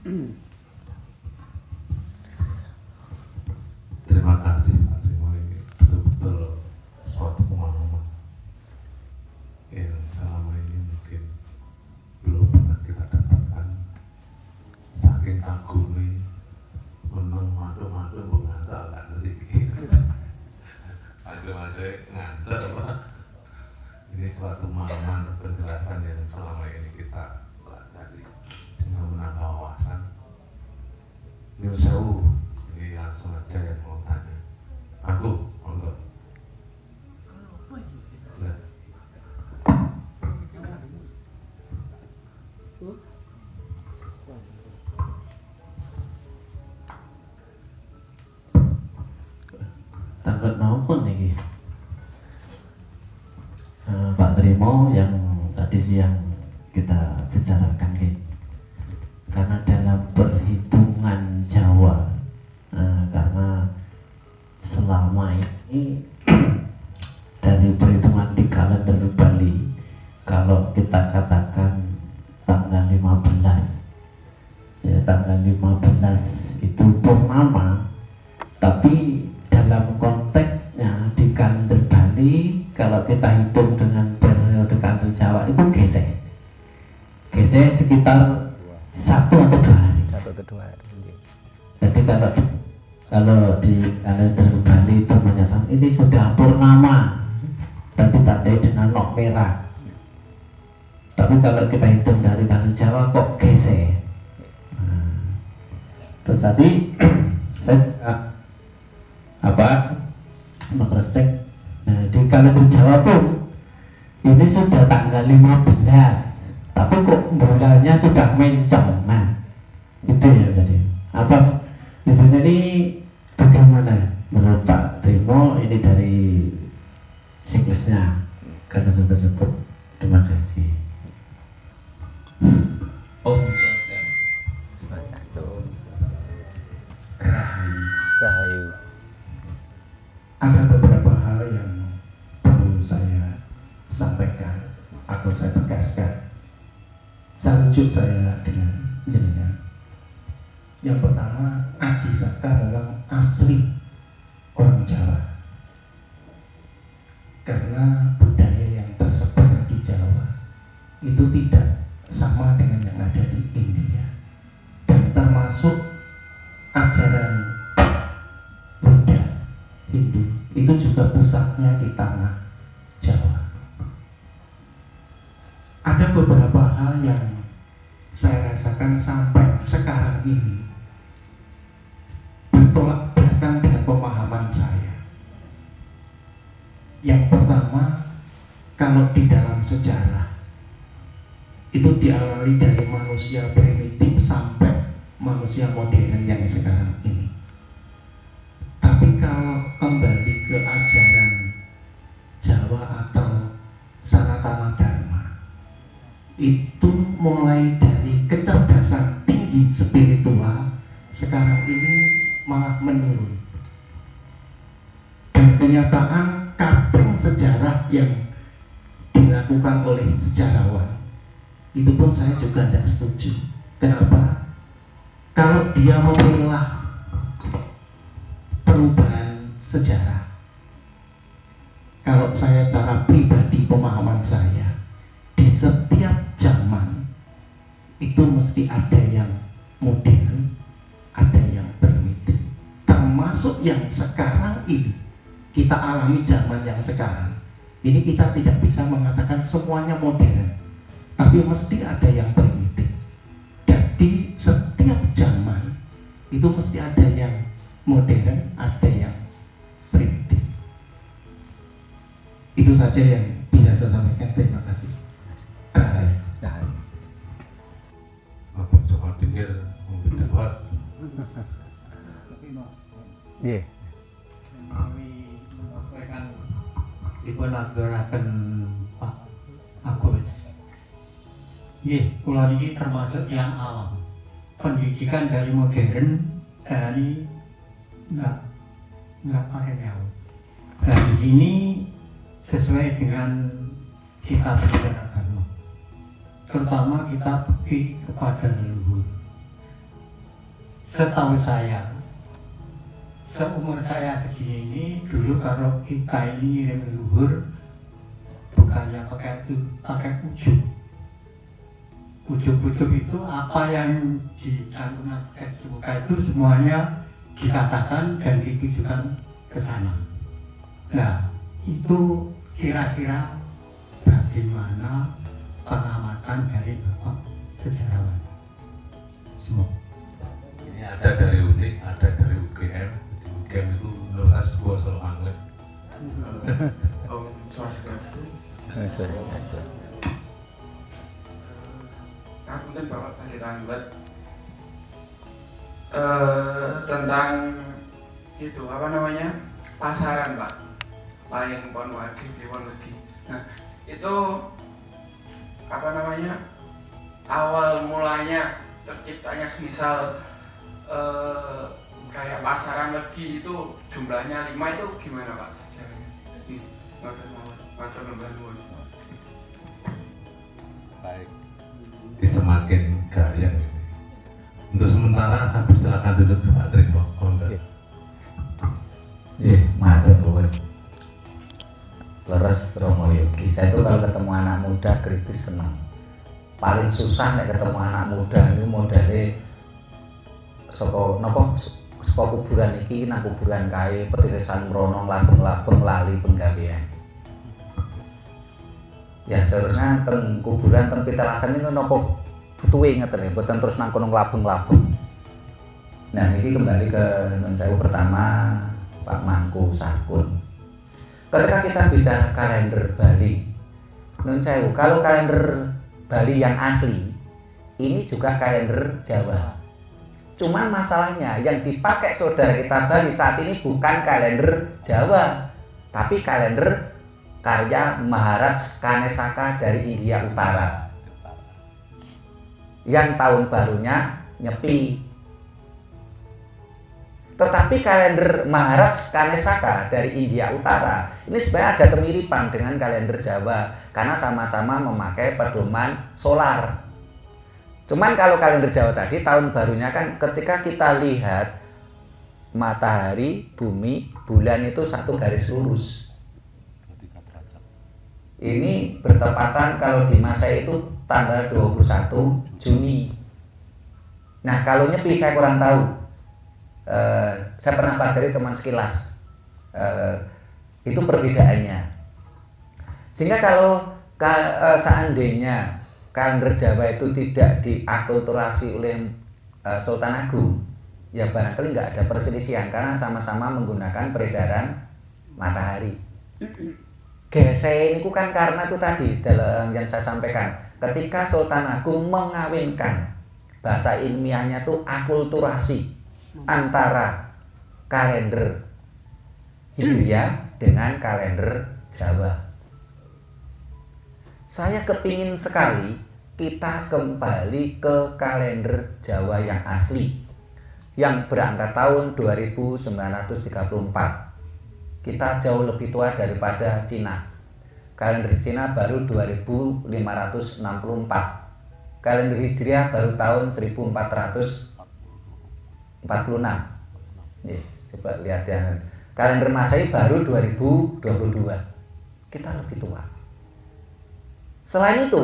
Terima kasih Pak Trimo, ini betul-betul suatu pemahaman yang selama ini mungkin belum pernah kita dapatkan. Saking kagumnya menang madu-madu ngantar gak ngerti madu-madu ngantar Pak. Ini suatu pemahaman penjelasan yang selama ini kita pelajari sehingga menambah wawasan. Nyun sewu, ini langsung aja yang mau tanya. Aku, monggo. Nah. Tanggal maupun nih Pak Trimo yang tadi siang kita bicarakan nih, karena dalam perhitungan Jawa, karena selama ini dari perhitungan di kalender Bali, kalau kita katakan tanggal 15 ya, tanggal 15 itu purnama, tapi dalam konteksnya di kalender Bali, kalau kita hitung dengan periode kalender Jawa itu gesek sekitar 1 atau 2 hari. 1 atau 2 hari. Jadi kalau di kalender Bali itu menyatakan ini sudah purnama, dan ditandai dengan nok merah. Tapi kalau kita hitung dari kalender Jawa kok gesek. Terus tadi saya mengcek di kalender Jawa pun ini sudah tanggal 15, tapi kok bulannya sudah mencong. Nah, itu ya tadi. Apa di sini bagaimana menurut Pak Trimo ini dari siklusnya kalender tersebut? Terima kasih. Om Swastiastu. Rahayu. Ada beberapa hal yang perlu saya sampaikan atau saya tegaskan. Selanjut saya dengan jenengan. Yang pertama, Aji Saka adalah asli orang Jawa. Karena budaya yang tersebar di Jawa itu tidak sama dengan yang ada di India, dan termasuk ajaran Buddha, Hindu itu juga pusatnya di tanah Jawa. Ada beberapa hal yang saya rasakan sampai sekarang ini bertolak belakang dengan pemahaman saya. Yang pertama, kalau di dalam sejarah itu diawali dari manusia primitif sampai manusia modern yang sekarang ini. Tapi kalau kembali ke ajaran Jawa atau Sanatana Dharma, itu mulai dari kecerdasan tinggi spiritual sekarang ini malah menurun. Dan kenyataan cutting sejarah yang dilakukan oleh sejarawan itu pun saya juga tidak setuju. Kenapa? Kalau dia memilah perubahan sejarah, kalau saya secara pribadi, pemahaman saya, di setiap zaman itu mesti ada yang modern, ada yang primitif. Termasuk yang sekarang ini kita alami, zaman yang sekarang ini kita tidak bisa mengatakan semuanya modern, tapi mesti ada yang primitif. Jadi setiap zaman itu mesti ada yang modern, ada yang primitif. Itu saja yang bisa saya sampaikan. Terima kasih. Rahayu. Aku coba pikir mungkin dapat. Nggih. Menawi menyampaikan dipun aturaken Pak Agus. Nggih, kula niki termasuk yang awam. Pendidikan dari modern dari nggak pakai jauh. Nah, di sini sesuai dengan kitab sejarah agama. Terutama kita bukti kepada leluhur. setahu saya, seumur saya begini ini, dulu kalau kita ini ngirim leluhur, bukannya pakai ujub. Ujub-ujub itu apa yang dicantumkan ke muka itu semuanya dikatakan dan ditujukan ke sana. Nah, itu kira-kira bagaimana pengamatan dari Bapak sejarawan? Semua. Ini ada dari UNIK, ada dari UGM. Di UGM itu nulis gua selalu anglet. Om Swastiastu. Swastiastu. Mungkin Bapak tadi Ranglet tentang itu apa namanya pasaran Pak, lain pon wagi kliwon lagi. Nah itu apa namanya awal mulanya terciptanya misal kayak pasaran lagi itu jumlahnya 5 itu gimana Pak sejarahnya? Macam membangun. Baik. Di semakin gaya ini. Untuk sementara saya persilakan duduk Pak Triko. Matur nuwun. Leres Romo Yogi. Saya itu kalau ketemu anak muda kritis senang. Paling susah nek ketemu anak muda ini modalnya saka kuburan iki nang kuburan kae petirisan mrono labeng-labeng lali penggawean. Ya seharusnya teng kuburan teng pitalasan ini napa butuhe ngeten ya, boten terus nang kono labeng-labeng. Nah ini kembali ke Nun Sewu pertama Pak Mangku Sakun. Ketika kita bicara kalender Bali, Nun Sewu, kalau kalender Bali yang asli ini juga kalender Jawa. Cuman masalahnya yang dipakai saudara kita Bali saat ini bukan kalender Jawa, tapi kalender karya Maharaj Kanesaka dari India Utara yang tahun barunya Nyepi. Tetapi kalender Maharaj Kanesaka dari India Utara ini sebenarnya ada kemiripan dengan kalender Jawa karena sama-sama memakai pedoman solar. Cuman kalau kalender Jawa tadi tahun barunya kan ketika kita lihat matahari, bumi, bulan itu satu garis lurus. Ini bertepatan kalau di masa itu tanggal 21 Juni. Nah kalau Nyepi saya kurang tahu. Saya pernah pelajari cuma sekilas. Itu perbedaannya. Sehingga kalau seandainya kalender Jawa itu tidak diakulturasi oleh Sultan Agung, ya barangkali nggak ada perselisihan karena sama-sama menggunakan peredaran matahari. Gesek ini kan karena itu tadi dalam yang saya sampaikan, ketika Sultan Agung mengawinkan bahasa ilmiahnya itu akulturasi antara kalender Hijriah dengan kalender Jawa. Saya kepingin sekali kita kembali ke kalender Jawa yang asli yang berangkat tahun 2934. Kita jauh lebih tua daripada Cina. Kalender Cina baru 2564. Kalender Hijriah baru tahun 1446. Nih, coba lihat ya. Kalender Masehi baru 2022. Kita lebih tua. Selain itu,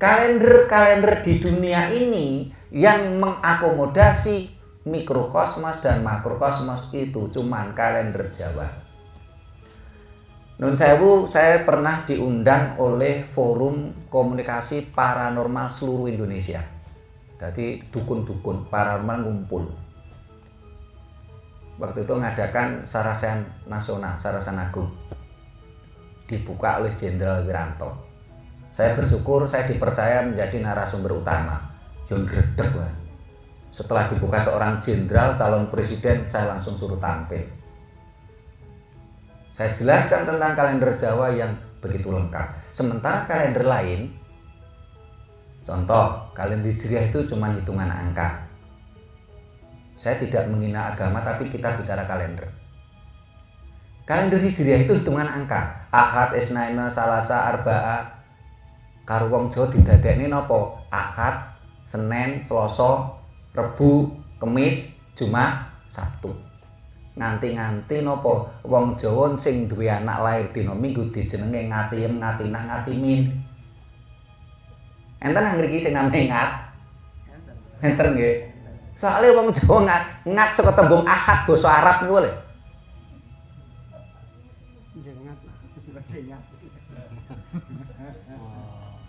kalender-kalender di dunia ini yang mengakomodasi mikrokosmos dan makrokosmos itu cuman kalender Jawa. Nun Sewu, saya pernah diundang oleh Forum Komunikasi Paranormal seluruh Indonesia. Jadi dukun-dukun paranormal ngumpul. Waktu itu mengadakan Sarasen Nasional, Sarasen Agung. Dibuka oleh Jenderal Wiranto. Saya bersyukur saya dipercaya menjadi narasumber utama. Yang gredeg, Pak. Setelah dibuka seorang jenderal calon presiden, saya langsung suruh tampil. Saya jelaskan tentang kalender Jawa yang begitu lengkap. Sementara kalender lain, contoh kalender Hijriah itu cuma hitungan angka. Saya tidak menghina agama, tapi kita bicara kalender. Kalender Hijriah itu hitungan angka. Ahad, Isnaina, Salasa, Arba'a. Karo wong Jawa didadekne napa? Ahad, Senin, Selasa, Rebu, Kemis, Jumat Sabtu. Nganti-nganti napa wong Jawa sing duwe anak lair dina Minggu dijenenge Ngatiem, Ngatinah, Ngatimin. Enten nang mriki sing namine Ngat? Enten nggih. Soale wong Jawa ngat saka tembung Ahad basa Arab niku lho.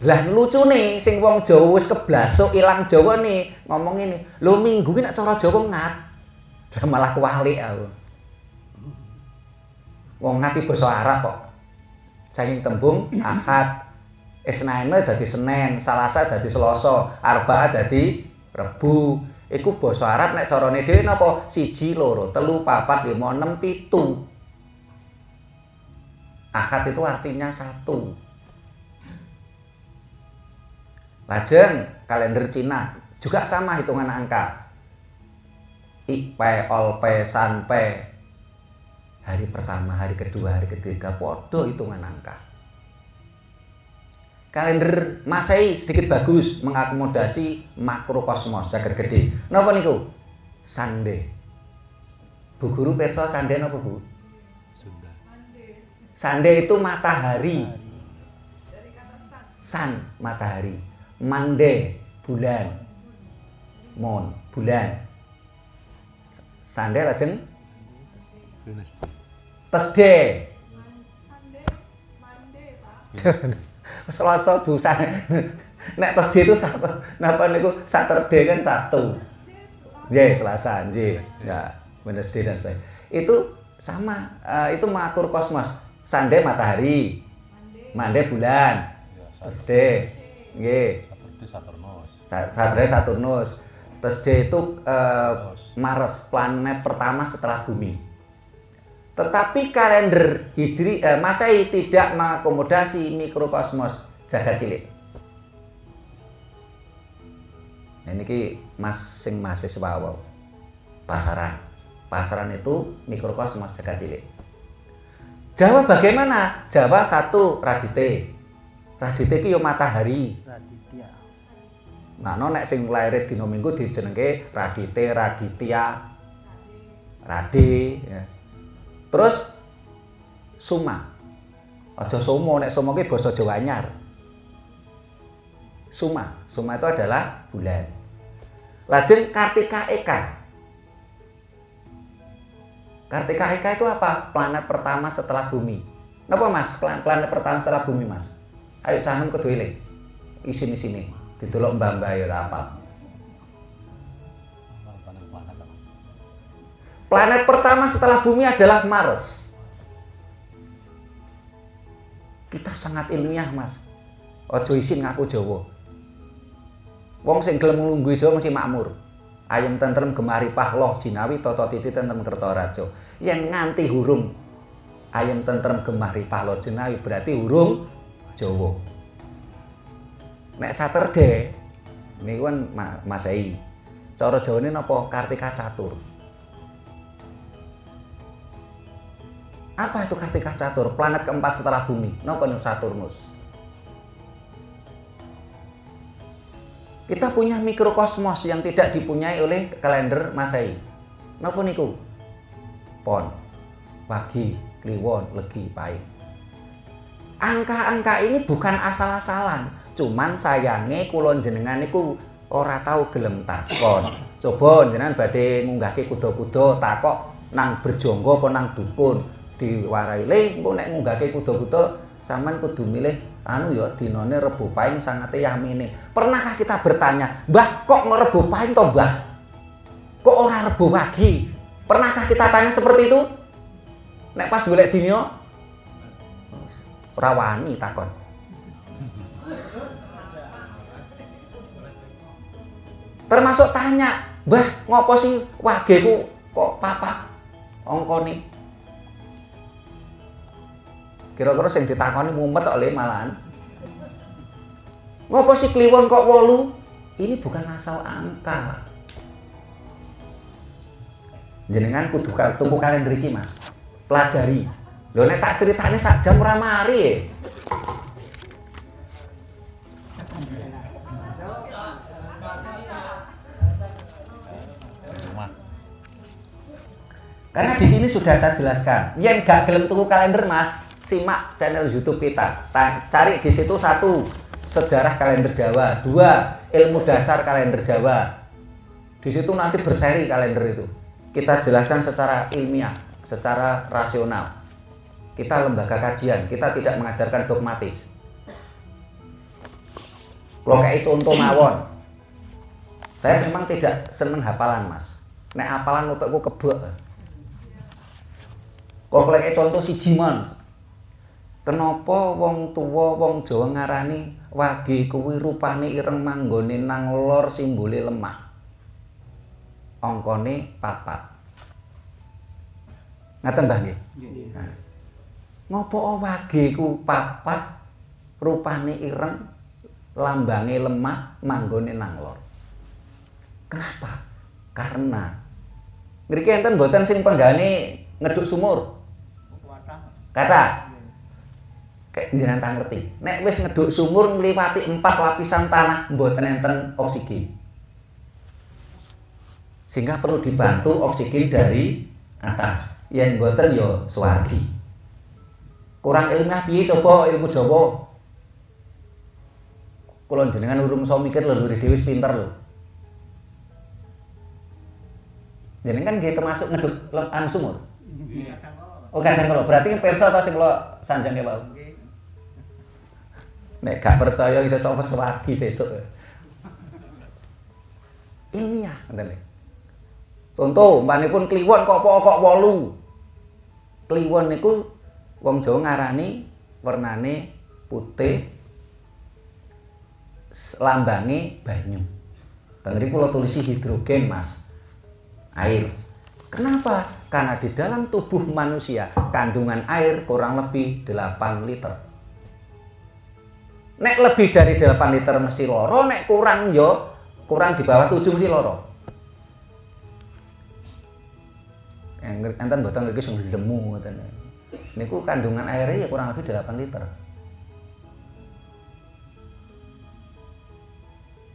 Lah lucune sing wong Jawa wis keblasuk ilang Jawa nih ngomong ini. Lho Minggu ki nek cara Jawa ngat. Lah malah kuwalik aku. Wong ngat iki basa Arab kok. Saking tembung Ahad. Isnain dadi Senin, Salasa dadi Selasa, Arba'ah dadi Rebu. Iku basa Arab nek carane dhewe napa? 1, 2, 3, 4, 5, 6, 7. Ahad itu artinya 1. Lajeng kalender Cina juga sama hitungan angka. Ikpe, Olpe, Sanpe. Hari pertama, hari kedua, hari ketiga podo hitungan angka. Kalender Masehi sedikit bagus mengakomodasi makrokosmos jagat gede. Napa niku? Sande. Bu guru pirsa sande napa, Bu? Sande itu matahari. San matahari. Mande bulan. Mon bulan. Sande lajeng Tesde. Selasa busan. Nek Tesde itu napa niku Saturday kan Sabtu. Nggih, Selasa nggih. Ya, Wednesday dan sebagainya. Itu sama, itu mengatur kosmos. Sande matahari. Mande bulan. Tesde nggih. Saturday Saturnus. Tesde itu Mars, planet pertama setelah bumi. Tetapi kalender Hijri Masehi tidak mengakomodasi mikrokosmos jagat cilik. Nah, ini masing mahasiswa wow. Pasaran itu mikrokosmos jagat cilik. Jawa bagaimana? Jawa 1 Radite. Radite iki yo matahari. Nah, nek sing lair dina Minggu dijenenge Radite, Raditya, Rade ya. Terus Suma. Aja Somo, nek Somo ki basa Jawa Anyar. Suma itu adalah bulan. Lajeng Kartika Eka. Kartika Eka itu apa? Planet pertama setelah bumi. Napa Mas? Planet pertama setelah bumi, Mas. Ayo canem kudu eling. Isine-isine. Didelok mbah-mbah ya apa. Planet pertama setelah bumi adalah Mars. Kita sangat ilmiah, Mas. Ojo isin ngaku Jawa. Wong sing gelem nglungguhi Jawa mesti makmur. Ayem tentrem gemaripah loh jinawi toto titi tentrem Kertaraja. Yen nganti hurung ayem tentrem gemaripah loh jinawi berarti hurung Jawa. Nek Saturday niku kan Masehi. Cara Jawane napa? Kartika Catur. Apa itu Kartika Catur? Planet keempat setelah bumi. Napa niku Saturnus? Kita punya mikrokosmos yang tidak dipunyai oleh kalender Masehi. Napa niku? Pon, Wage, Kliwon, Legi, Pahing. Angka-angka ini bukan asal-asalan. Cuman sayange kula jenengan niku ora tahu gelem takon. Coba jenengan badhe ngunggahke kuda-kuda takok nang Berjonggo apa nang dukun. Diwarai le engko nek ngunggahke kuda-kuda sampean kudu milih anu ya dinane Rebo Pahing sangate yamine. Pernahkah kita bertanya, "Mbah, kok Rebo Pahing to, Mbah? Kok ora Rebo Wage?" Pernahkah kita tanya seperti itu? Nek pas golek dina ora wani takon. Termasuk tanya, "Mbah, ngopo sih Wage ku kok papat angkane?" Kira-kira sing ditakoni mumet kok le malahan. Ngopo sih Kliwon kok 8? Ini bukan asal angka. Jenengan kudu tuku kalender iki, Mas. Pelajari. Lho nek tak critane sak jam ora mari. Karena di sini sudah saya jelaskan. Yang gak gelem tuku kalender Mas, simak channel YouTube kita. Cari di situ 1, sejarah kalender Jawa, 2, ilmu dasar kalender Jawa. Di situ nanti berseri kalender itu. Kita jelaskan secara ilmiah, secara rasional. Kita lembaga kajian, kita tidak mengajarkan dogmatis. Kalau kayak contoh mawon, saya memang tidak seneng hafalan Mas. Nek hafalan utekku kebek. Kok kayak contoh siji mon. Kenapa wong tuwa wong Jawa ngarani wage kuwi rupane ireng manggone nang lor simbole lemah. Angkane 4. Ngaten Mbah nggih? Nah. Ngopo wage ku 4 rupane ireng lambange lemah manggone nang lor. Kenapa? Karena mriki enten mboten sing penggane ngeduk sumur. Kata kayak jenengan tak ngerti. Nek wis ngeduk sumur ngliwati 4 lapisan tanah mboten enten oksigen. Sehingga perlu dibantu oksigen dari atas. Yen mboten ya suwargi. Kurang ilmiah piye coba ilmu Jawa? Kula jenengan urung iso mikir lho luri dhewe wis pinter lho. Jenengan nggih termasuk ngeduk anu sumur? Nggih. Oh kadang kalau berarti pirsa ta sing kula sanjang ya, Pak. Nek gak percaya iso sapa suwargi sesuk. Ilmiah ngoten lho. Contoh, mbanipun kliwon kok 8. Kliwon niku wong Jawa ngarani wernane putih, lambange banyu. Tengeri kula tulisi hidrogen, Mas. Air. Kenapa? Karena di dalam tubuh manusia kandungan air kurang lebih 8 liter. Nek lebih dari 8 liter mesti loro, nek kurang yo kurang di bawah 7 mesti loro. Enten mboten ngriki sing lemu ngoten. Niku kandungan airnya ya kurang lebih 8 liter.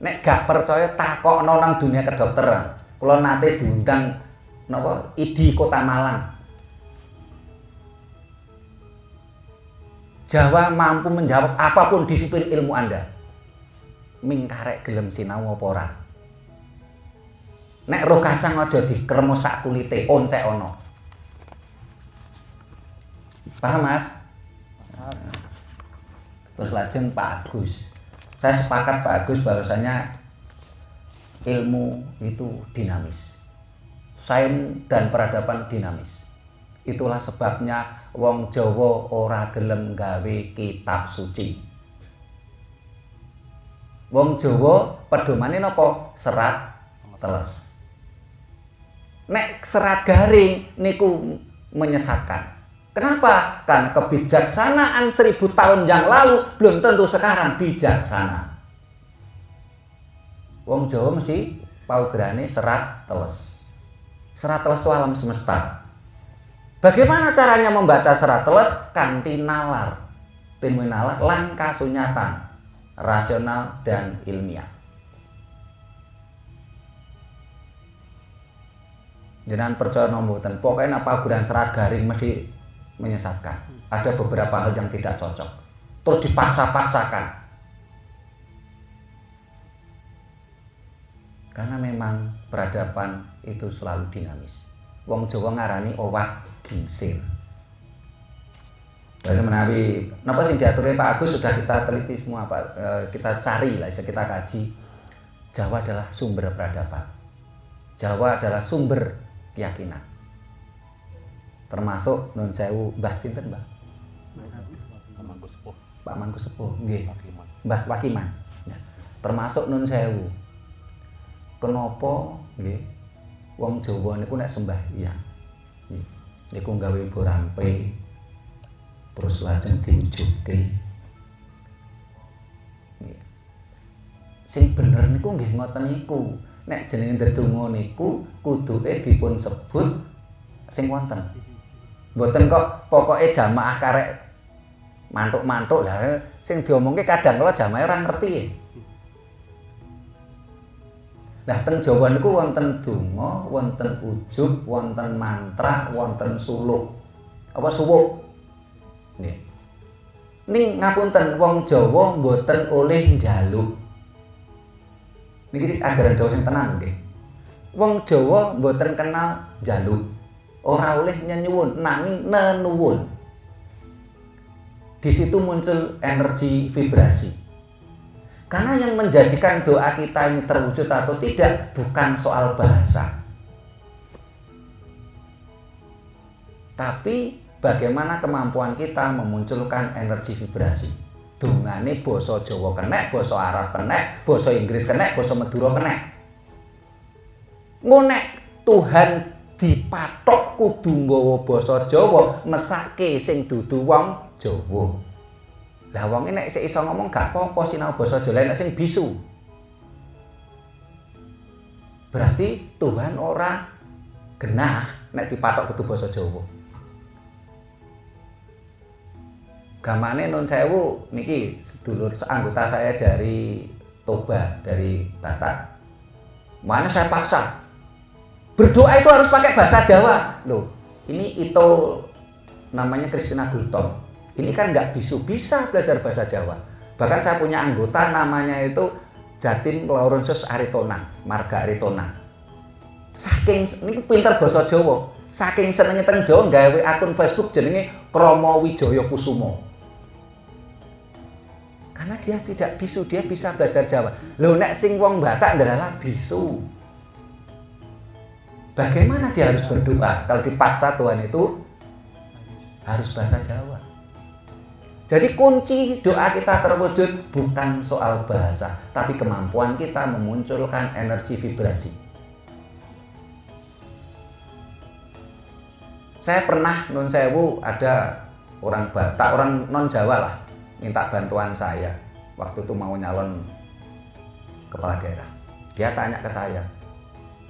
Nek gak percaya takokno nang dunia kedokteran. Kula nate diundang napa ID Kota Malang. Jawa mampu menjawab apapun disiplin ilmu Anda. Mingkarek gelem sinau apa ora. Nek roh kacang aja dikremos sak kulite, oncek ono. Paham, Mas? Terus lajeng Pak Agus. Saya sepakat Pak Agus bahwasanya ilmu itu dinamis. Sains dan peradaban dinamis. Itulah sebabnya wong Jawa ora gelem gawe kitab suci. Wong Jawa pedomane napa? Serat teles. Nek serat garing niku menyesatkan. Kenapa? Karena kebijaksanaan 1000 tahun yang lalu belum tentu sekarang bijaksana. Wong Jawa mesti paugerane serat teles. Serat teles itu alam semesta. Bagaimana caranya membaca serat teles? Kanthi nalar. Tinmu nalar lan kasunyatan, rasional dan ilmiah. Jangan percaya nomboten. Pokoknya paugeran serat garing mesti menyesatkan. Ada beberapa hal yang tidak cocok. Terus dipaksa-paksakan. Karena memang peradaban itu selalu dinamis. Wong Jawa ngarani owah gingsir. Bahasa menawi napa sing diaturnya Pak Agus sudah kita teliti semua Pak. Kita cari lah, kita kaji. Jawa adalah sumber peradaban. Jawa adalah sumber keyakinan. Termasuk Nun Sewu Mbah sinten, Mbah? Pak Mangku Sepuh, nggih. Mbah Wakiman. Ya. Termasuk Nun Sewu. Kenapa nggih wong Jawa niku nek sembahyang niku gawe borampe terus lajeng diujuke. Sing bener niku nggih ngoten niku. Nek jenenge ndedonga niku kuduke dipun sebut sing wonten. Mboten kok pokoke jamaah karek mantuk-mantuk lah sing diomongke kadang kala jamaah ora ngerti. Nah, teng Jawa niku wonten donga, wonten ujub, wonten mantra, wonten suluk. Apa suwuk? Nggih. Ning ngapunten wong Jawa mboten oleh njaluk. Niki ajaran Jawa sing tenan nggih. Wong Jawa mboten kenal njaluk. Ora oleh nyuwun, nanging nenuwun. Di situ muncul energi vibrasi. Karena yang menjadikan doa kita ini terwujud atau tidak bukan soal bahasa, tapi bagaimana kemampuan kita memunculkan energi vibrasi. Dungane basa Jawa kenek, basa Arab kenek, basa Inggris kenek, basa Madura kenek. Ngonek Tuhan dipatok kudu nggawa basa Jawa mesake sing dudu wong Jawa. Lah wong nek sik iso ngomong gak apa-apa sinau basa Jawa nek sing bisu. Berarti Tuhan ora genah nek dipatok kudu basa Jawa. Gamane nun sewu niki sedulur seanggota saya dari Toba, dari Batak. Mana saya paksa berdoa itu harus pakai bahasa Jawa. Loh, ini itu namanya Kristina Gultom. Ini kan nggak bisa belajar bahasa Jawa. Bahkan saya punya anggota namanya itu Jatin Laurentius Aritonang, Marga Aritonang. Saking ini pinter bahasa Jawa, saking senenge teng Jawa gawe akun Facebook jenenge Kromo Wijaya Kusumo. Karena dia tidak bisu, dia bisa belajar Jawa. Loh nek sing wong Batak ndalah bisu. Bagaimana dia harus berdoa kalau dipaksa Tuhan itu harus bahasa Jawa? Jadi kunci doa kita terwujud bukan soal bahasa, tapi kemampuan kita memunculkan energi vibrasi. Saya pernah nun sewu ada orang Batak, orang non Jawa lah, minta bantuan saya. Waktu itu mau nyalon kepala daerah. Dia tanya ke saya,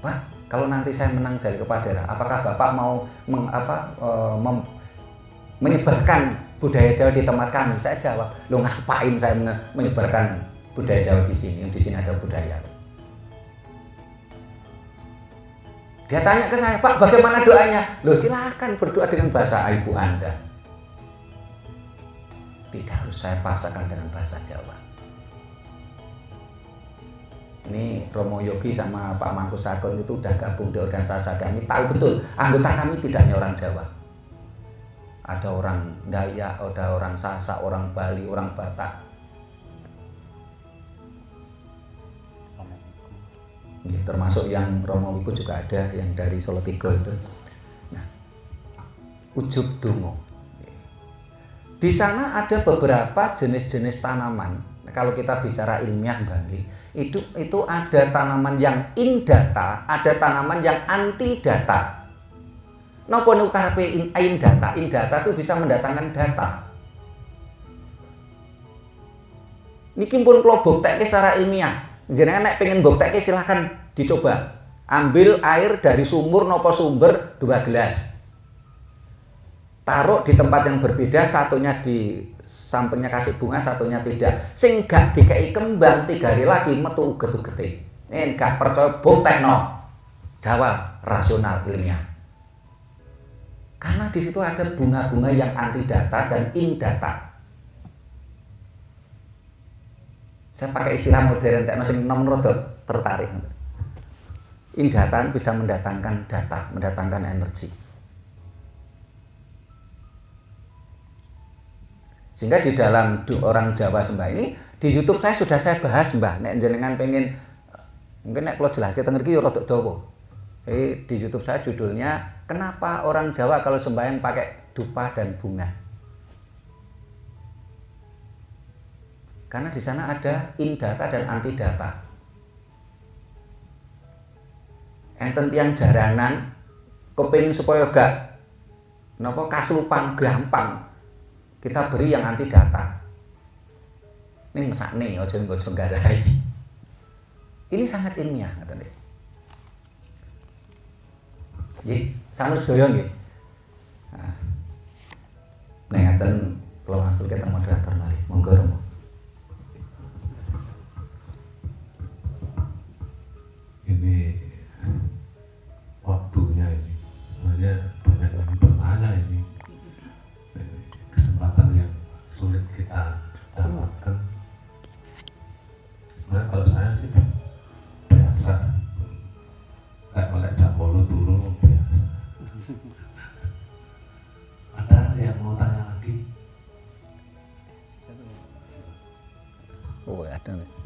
Pak, kalau nanti saya menang jadi kepala daerah, apakah Bapak mau menyebarkan budaya Jawa di tempat kami? Saya jawab, lo ngapain saya menyebarkan budaya Jawa di sini? Di sini ada budaya. Dia tanya ke saya, Pak, bagaimana doanya? Lo silahkan berdoa dengan bahasa ibu Anda. Tidak harus saya paksakan dengan bahasa Jawa. Ini Romo Yogi sama Pak Mangku Sakon itu udah gabung di organisasi kami, tahu betul anggota kami tidak hanya orang Jawa. Ada orang Dayak, ada orang Sasak, orang Bali, orang Batak. Ya, termasuk yang Romo Wiku juga ada, yang dari Solo Tigo itu. Nah, ujub dungo. Di sana ada beberapa jenis-jenis tanaman. Nah, kalau kita bicara ilmiah bagi itu ada tanaman yang indata, ada tanaman yang anti data. Napa niku karepe indata? Indata itu bisa mendatangkan data. Niki pun kula buktekke secara ilmiah. Jenengan nek pengen buktekke silahkan dicoba. Ambil air dari sumur napa sumber 2 gelas. Taruh di tempat yang berbeda, satunya di sampingnya kasih bunga, satunya tidak. Sing gak dikai kembang 3 hari lagi metu uget-ugete. Nek gak percaya buktekno. Jawab rasional ilmiah. Karena di situ ada bunga-bunga yang anti data dan indata. Saya pakai istilah modern, saya masih nomor tertarik. Indata bisa mendatangkan data, mendatangkan energi. Sehingga di dalam orang Jawa sembah ini di YouTube saya sudah saya bahas mbah. Nek jenengan pengen mungkin nek kalau jelas kita ngerti ya rada dawa. Jadi di YouTube saya judulnya kenapa orang Jawa kalau sembahyang pakai dupa dan bunga? Karena di sana ada indata dan antidata. Enten tiang jaranan kepengin supaya gak napa kasurupan gampang. Kita beri yang antidata. Ini mesakne aja nggarai. Ini sangat ilmiah ngoten nggih. Nggih, sampun sedaya nggih. Nah, nek ngaten kula masuk ke moderator malih. Monggo Romo. Ini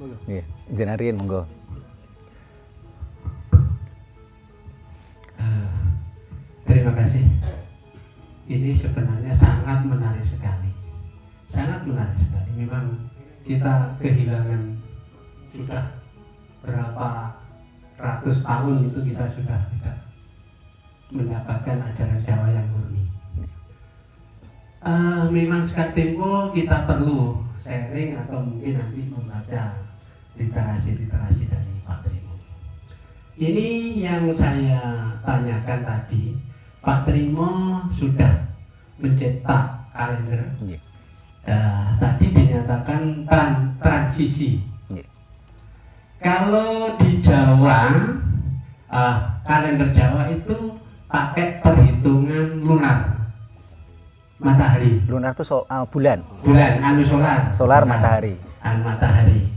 Iya, jenarian monggo. Terima kasih. Ini sebenarnya sangat menarik sekali. Sangat menarik sekali. Memang kita kehilangan sudah berapa ratus tahun itu kita sudah tidak mendapatkan ajaran Jawa yang murni. Memang sekarang kita perlu sharing atau mungkin nanti membaca literasi-literasi dari Pak Trimo. Ini yang saya tanyakan tadi, Pak Trimo sudah mencetak kalender. Tadi dinyatakan transisi. Kalau di Jawa, kalender Jawa itu pakai perhitungan lunar, matahari. Lunar itu soal bulan. Bulan, solar. Solar matahari. Matahari.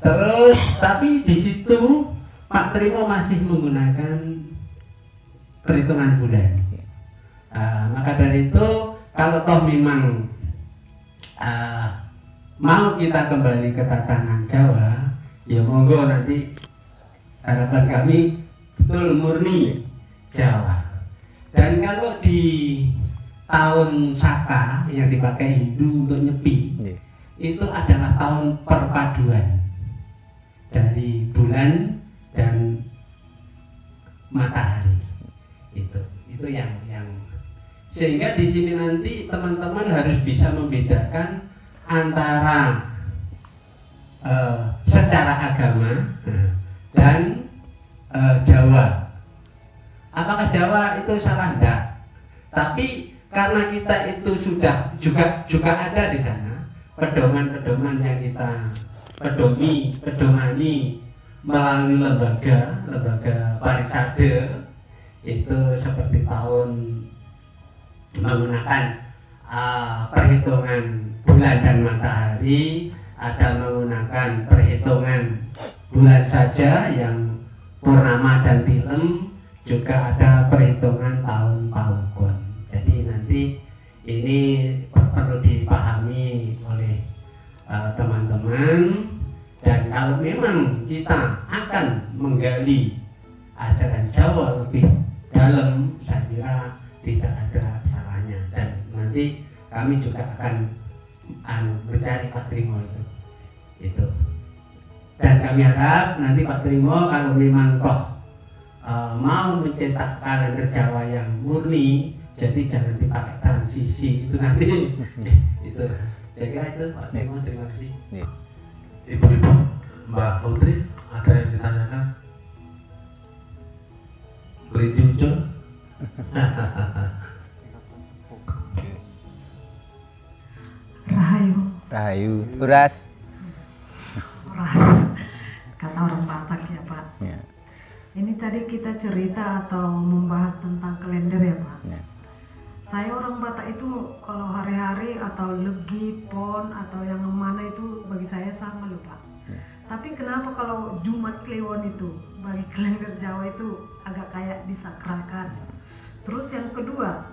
Terus, tapi di situ Pak Trimo masih menggunakan perhitungan bulan. Maka dari itu, kalau toh memang mau kita kembali ke tatanan Jawa, ya monggo, nanti harapan kami betul murni Jawa. Dan kalau di tahun Saka yang dipakai Hindu untuk nyepi, itu adalah tahun perpaduan dari bulan dan matahari. Itu yang sehingga di sini nanti teman-teman harus bisa membedakan antara secara agama dan Jawa. Apakah Jawa itu salah? Enggak. Tapi karena kita itu sudah juga ada di sana pedoman-pedoman yang kita pedomani melalui lembaga Parisade, itu seperti tahun menggunakan perhitungan bulan dan matahari, ada menggunakan perhitungan bulan saja yang purnama dan tilem, juga ada perhitungan tahun Paukun. Jadi nanti ini perlu dipahami oleh teman-teman, dan kalau memang kita akan menggali ajaran Jawa lebih dalam, saya kira tidak ada salahnya, dan nanti kami juga akan mencari Pak Trimo itu. Dan kami harap nanti Pak Trimo kalau memang mau mencetak kalender Jawa yang murni, jadi jangan dipakai transisi itu nanti. Itu saya kira itu Pak Trimo. Terima kasih. Ibu-ibu, Mbak Putri, ada yang ditanyakan? Kelinci muncul? Rahayu. Uras. Kata orang Batak ya Pak. Ya. Ini tadi kita cerita atau membahas tentang kalender ya Pak. Ya. Saya orang Batak itu kalau hari-hari atau Legi, Pon atau yang mana itu bagi saya sama loh Pak. Ya. Tapi kenapa kalau Jumat Kliwon itu bagi kalender Jawa itu agak kayak disakralkan. Terus yang kedua,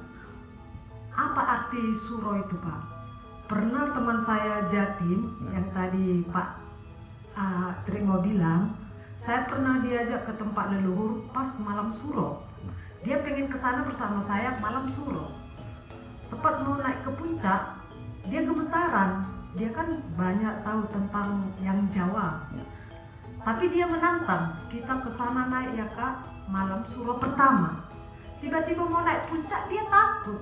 apa arti suro itu Pak? Pernah teman saya Jatim yang tadi Pak Trimo bilang, saya pernah diajak ke tempat leluhur pas malam suro. Dia pengen ke sana bersama saya malam suro. Tepat mau naik ke puncak, dia gemetaran. Dia kan banyak tahu tentang yang Jawa. Tapi dia menantang kita ke sana naik ya Kak, malam suro pertama. Tiba-tiba mau naik puncak dia takut.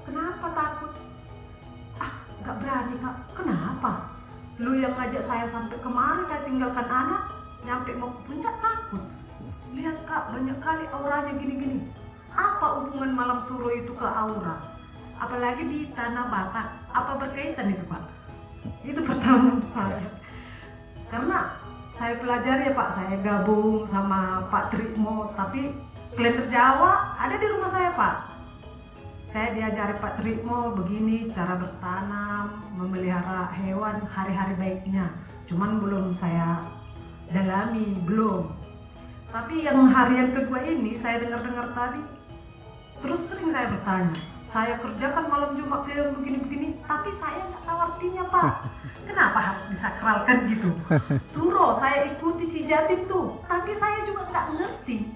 Kenapa takut? Gak berani Kak. Kenapa? Lu yang ngajak saya sampai kemari, saya tinggalkan anak, nyampe mau ke puncak takut. Lihat Kak, banyak kali auranya gini-gini. Apa hubungan malam suro itu ke aura? Apalagi di tanah Batak. Apa berkaitan itu Pak? Itu pertama saya. Karena saya pelajari ya Pak, saya gabung sama Pak Trimo, tapi kalender Jawa ada di rumah saya Pak. Saya diajari Pak Trimo begini cara bertanam, memelihara hewan, hari-hari baiknya. Cuman belum saya dalami, belum. Tapi yang harian kedua ini saya dengar-dengar tadi, terus sering saya bertanya, saya kerjakan malam Jumat Kliwon begini-begini, tapi saya nggak tahu artinya Pak. Kenapa harus disakralkan gitu? Suro saya ikuti si Jatim tuh, tapi saya juga nggak ngerti.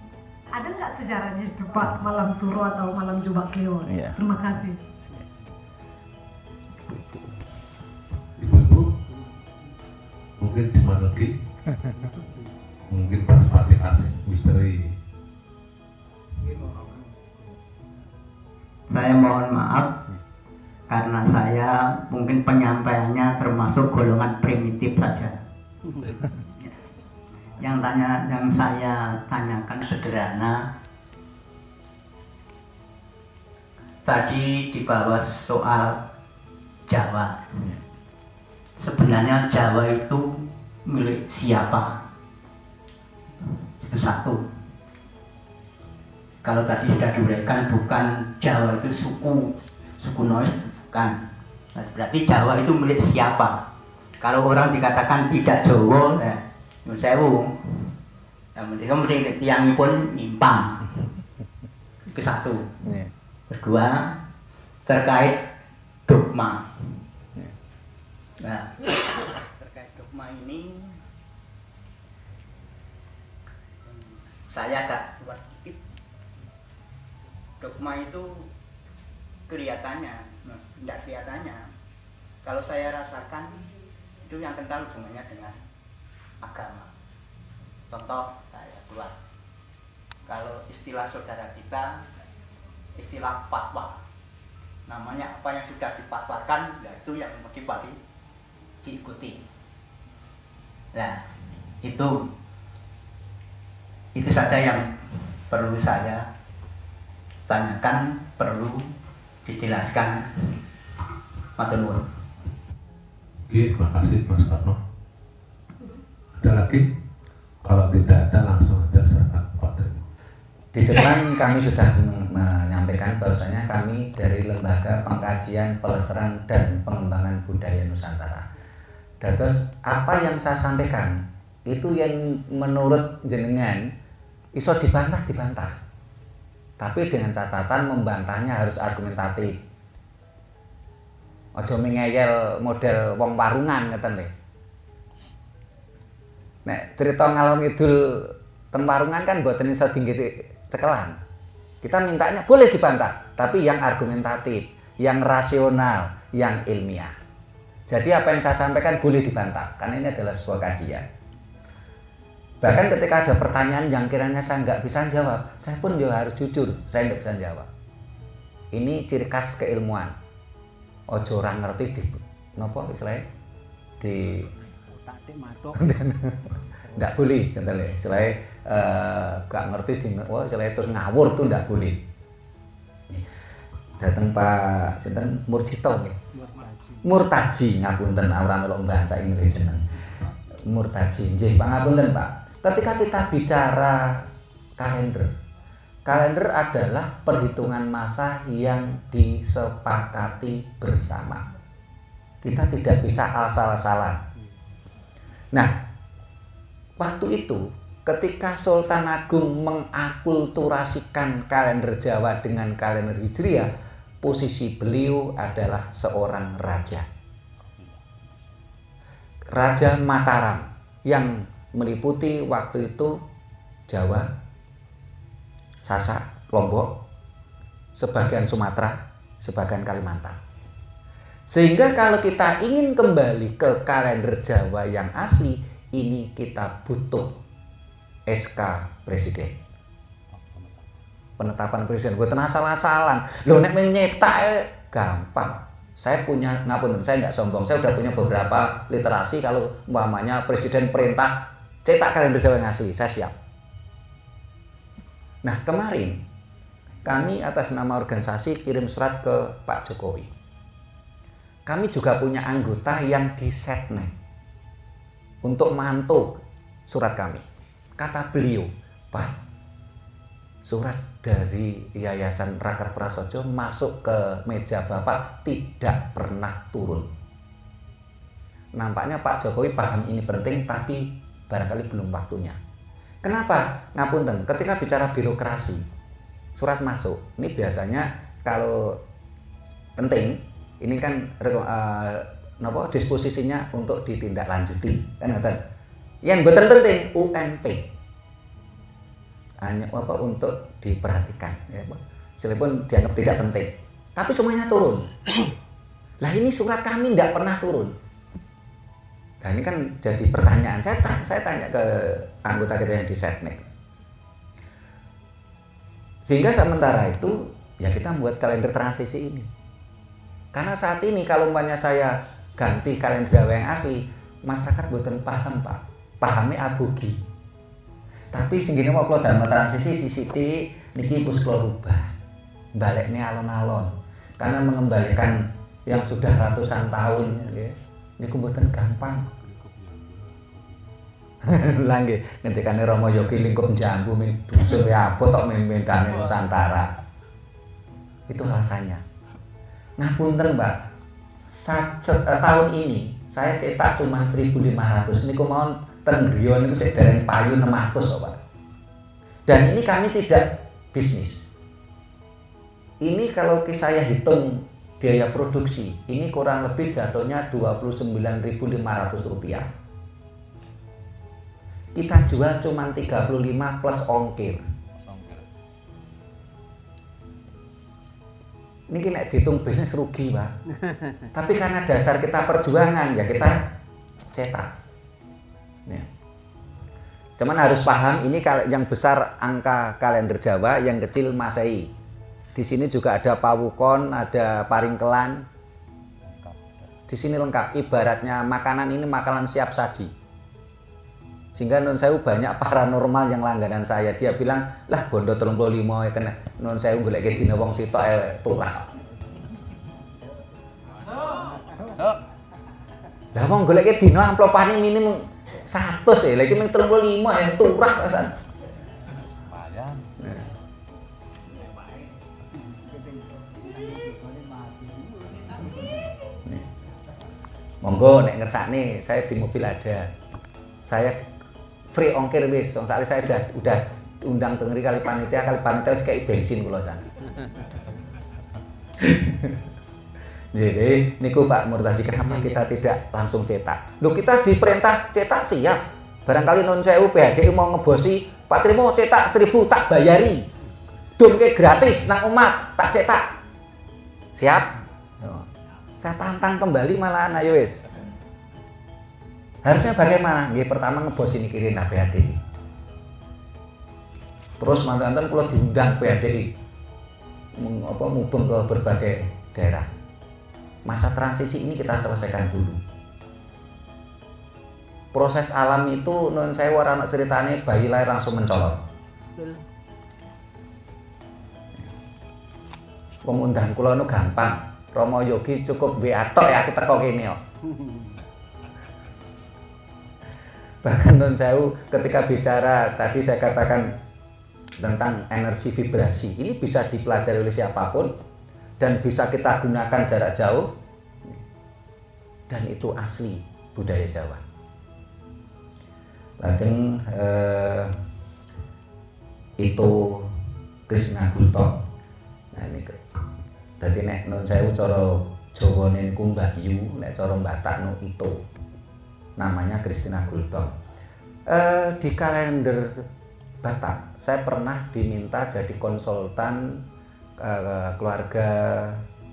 Ada nggak sejarahnya itu Pak, malam Suro atau malam Jumat Kliwon? Iya. Terima kasih. Ibu-ibu mungkin cuma lagi mungkin pas asik misteri. Saya mohon maaf karena saya mungkin penyampaiannya termasuk golongan primitif saja. Yang saya tanyakan sederhana. Tadi dibahas soal Jawa. Sebenarnya Jawa itu milik siapa? Itu satu. Kalau tadi sudah diuraikan, bukan Jawa itu suku Nois, bukan. Nah, berarti Jawa itu milik siapa? Kalau orang dikatakan tidak Jawa, nyun sewu, mereka mesti tiang pun nyimpang. Itu satu. Kedua, terkait dogma. Nah, terkait dogma ini saya agak buat dikit. Dogma itu kelihatannya, tidak kelihatannya. Kalau saya rasakan itu yang kental hubungannya dengan agama. Contoh saya buat, kalau istilah saudara kita, istilah fatwa. Namanya apa yang sudah dipatwakan, ya itu yang mesti diikuti. Nah, itu saja yang perlu saya tanyakan, perlu dijelaskan. Matur nuwun. Oke, terima kasih Mas Karno. Ada lagi? Kalau tidak ada langsung aja serahkan Pak Tri. Di depan kami sudah menyampaikan bahwasanya kami dari Lembaga Pengkajian, Pelestarian dan Pengembangan Budaya Nusantara. Dan terus apa yang saya sampaikan itu yang menurut jenengan iso dibantah. Tapi dengan catatan membantahnya harus argumentatif. Ojo mengeyel model wong warungan ngeten lho. Nek cerita ngalor ngidul teng warungan kan mboten iso dingge cekelan. Kita mintanya boleh dibantah, tapi yang argumentatif, yang rasional, yang ilmiah. Jadi apa yang saya sampaikan boleh dibantah, karena ini adalah sebuah kajian. Bahkan ketika ada pertanyaan yang kiranya saya nggak bisa jawab, saya pun juga harus jujur, saya nggak bisa jawab. Ini ciri khas keilmuan. Ojo orang ngerti di, nopo istilahnya di, nggak boleh, contohnya, istilahnya nggak ngerti di, oh istilahnya terus ngawur tuh nggak boleh. Datang Pak Sinten Murcito, Murtaji, ngapunten, ora melok bahasa Inggris jeneng. Murtaji, nggih pangapunten Pak. Ketika kita bicara kalender adalah perhitungan masa yang disepakati bersama. Kita tidak bisa asal-asalan. Nah, waktu itu ketika Sultan Agung mengakulturasikan kalender Jawa dengan kalender Hijriah, posisi beliau adalah seorang raja. Raja Mataram yang meliputi waktu itu Jawa, Sasak, Lombok, sebagian Sumatera, sebagian Kalimantan. Sehingga kalau kita ingin kembali ke kalender Jawa yang asli, ini kita butuh SK Presiden. Penetapan Presiden, buatan asal-asalan. Loh nek menyetak gampang. Saya punya, ngapunten, saya nggak sombong, saya udah punya beberapa literasi. Kalau umpamanya Presiden perintah cetak kalender Jawa yang asli, saya siap. Nah kemarin kami atas nama organisasi kirim surat ke Pak Jokowi. Kami juga punya anggota yang di Setnek untuk mantu surat kami. Kata beliau, Pak, surat dari Yayasan Rakar Prasojo masuk ke meja Bapak tidak pernah turun. Nampaknya Pak Jokowi paham ini penting, tapi barangkali belum waktunya. Kenapa? Ngapunten, ketika bicara birokrasi, surat masuk, ini biasanya kalau penting. Ini kan disposisinya untuk ditindaklanjuti, kan ngoten. Yang boten penting UNP. Hanya untuk diperhatikan, ya, meskipun dianggap tidak penting. Tapi semuanya turun. Lah ini surat kami tidak pernah turun. Nah ini kan jadi pertanyaan. Saya tanya ke anggota kita yang di Setnek. Sehingga sementara itu ya kita membuat kalender transisi ini. Karena saat ini kalau umpamanya saya ganti kalender Jawa yang asli, masyarakat boten paham Pak. Pahamnya abogi. Tapi singgine mau kula damel transisi sithik niki pus kula rubah. Balekne alon-alon. Karena mengembalikan yang sudah ratusan tahun nggih. Niku mboten gampang. Lah nggih, ngendikane Rama Yogi lingkup jambu ming dusun ya apa tok mimpinane Nusantara. Itu alasannya. Nah, punten Mbak. Tahun ini saya cetak cuma 1.500. Niku mau ten griya niku sik dereng payu 600 kok, Pak. Dan ini kami tidak bisnis. Ini kalau saya hitung biaya produksi, ini kurang lebih jatuhnya Rp29.500. Kita jual cuma 35 plus ongkir. Ini nek dihitung bisnis rugi, Pak. Tapi karena dasar kita perjuangan, ya kita cetak. Ya. Cuman harus paham, ini yang besar angka kalender Jawa, yang kecil Masehi. Di sini juga ada pawukon, ada paringkelan. Di sini lengkap. Ibaratnya makanan ini makanan siap saji. Sehingga nun sewu banyak paranormal yang langganan saya. Dia bilang, lah bondo 35 ya kena nun sewu golek dina wong sitok turah. Lah wong golek dina amplopane minimum 100 ya, lagi mung 35 ya turah kasan. Monggo nek ngersakne saya di mobil ada. Saya free ongkir wis, soalnya saya udah undang tengeri kali panitia wis kayak bensin kula san. Jadi niku Pak Murtasi, kenapa kita tidak langsung cetak? Loh kita diperintah cetak siap. Barangkali nun sewu PHDI mau ngebosi, Pak Trimo cetak 1.000 tak bayari. Dumke gratis nang umat, tak cetak. Siap? Saya tantang kembali malahan, ayo wis. Harusnya bagaimana? Nggih, pertama ngebosi mikirin PHDI. Terus mantan kula diundang PHDI mubeng ke berbagai daerah. Masa transisi ini kita selesaikan dulu. Proses alam itu nun saya ora ana ceritane bayi lahir langsung mencolot. Pemundahan kula nu gampang. Rama Yogi cukup WA tok ya aku teko kene kok. Bahkan nun sewu ketika bicara tadi saya katakan tentang energi vibrasi, ini bisa dipelajari oleh siapapun dan bisa kita gunakan jarak jauh, dan itu asli budaya Jawa. Lajeng itu Krishna Gulto. Nah ini dadi nek nun sewu cara Jawane niku Mbah Yu, nek cara Batak nu itu namanya Kristina Gulto. Di kalender Batak saya pernah diminta jadi konsultan keluarga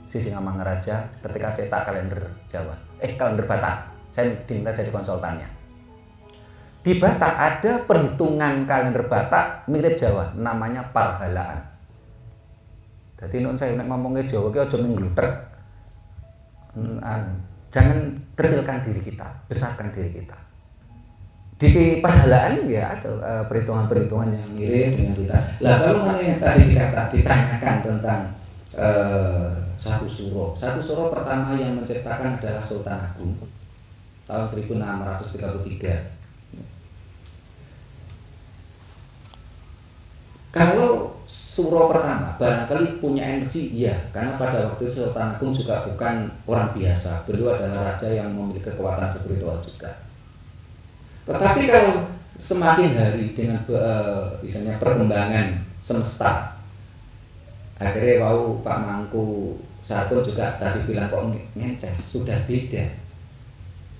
Sisingamangaraja ketika cetak kalender Jawa, kalender Batak. Saya diminta jadi konsultannya. Di Batak ada perhitungan kalender Batak mirip Jawa, namanya parhalaan. Jadi nun saya nek ngomongnya Jawa ki aja menggludrek. Jangan kecilkan diri kita, besarkan diri kita. Di parhalaan ya ada perhitungan-perhitungan yang mirip dengan kita. Lah kalau yang tadi ditanyakan tentang satu suro pertama yang menciptakan adalah Sultan Agung tahun 1633. Kalau suro pertama barangkali punya energi, iya, karena pada waktu itu Sultan Agung juga bukan orang biasa. Beliau adalah raja yang memiliki kekuatan spiritual juga. Tetapi kalau semakin hari dengan misalnya perkembangan semesta, akhirnya Pak Mangku Saya pun juga tadi bilang kok ngeces, sudah beda.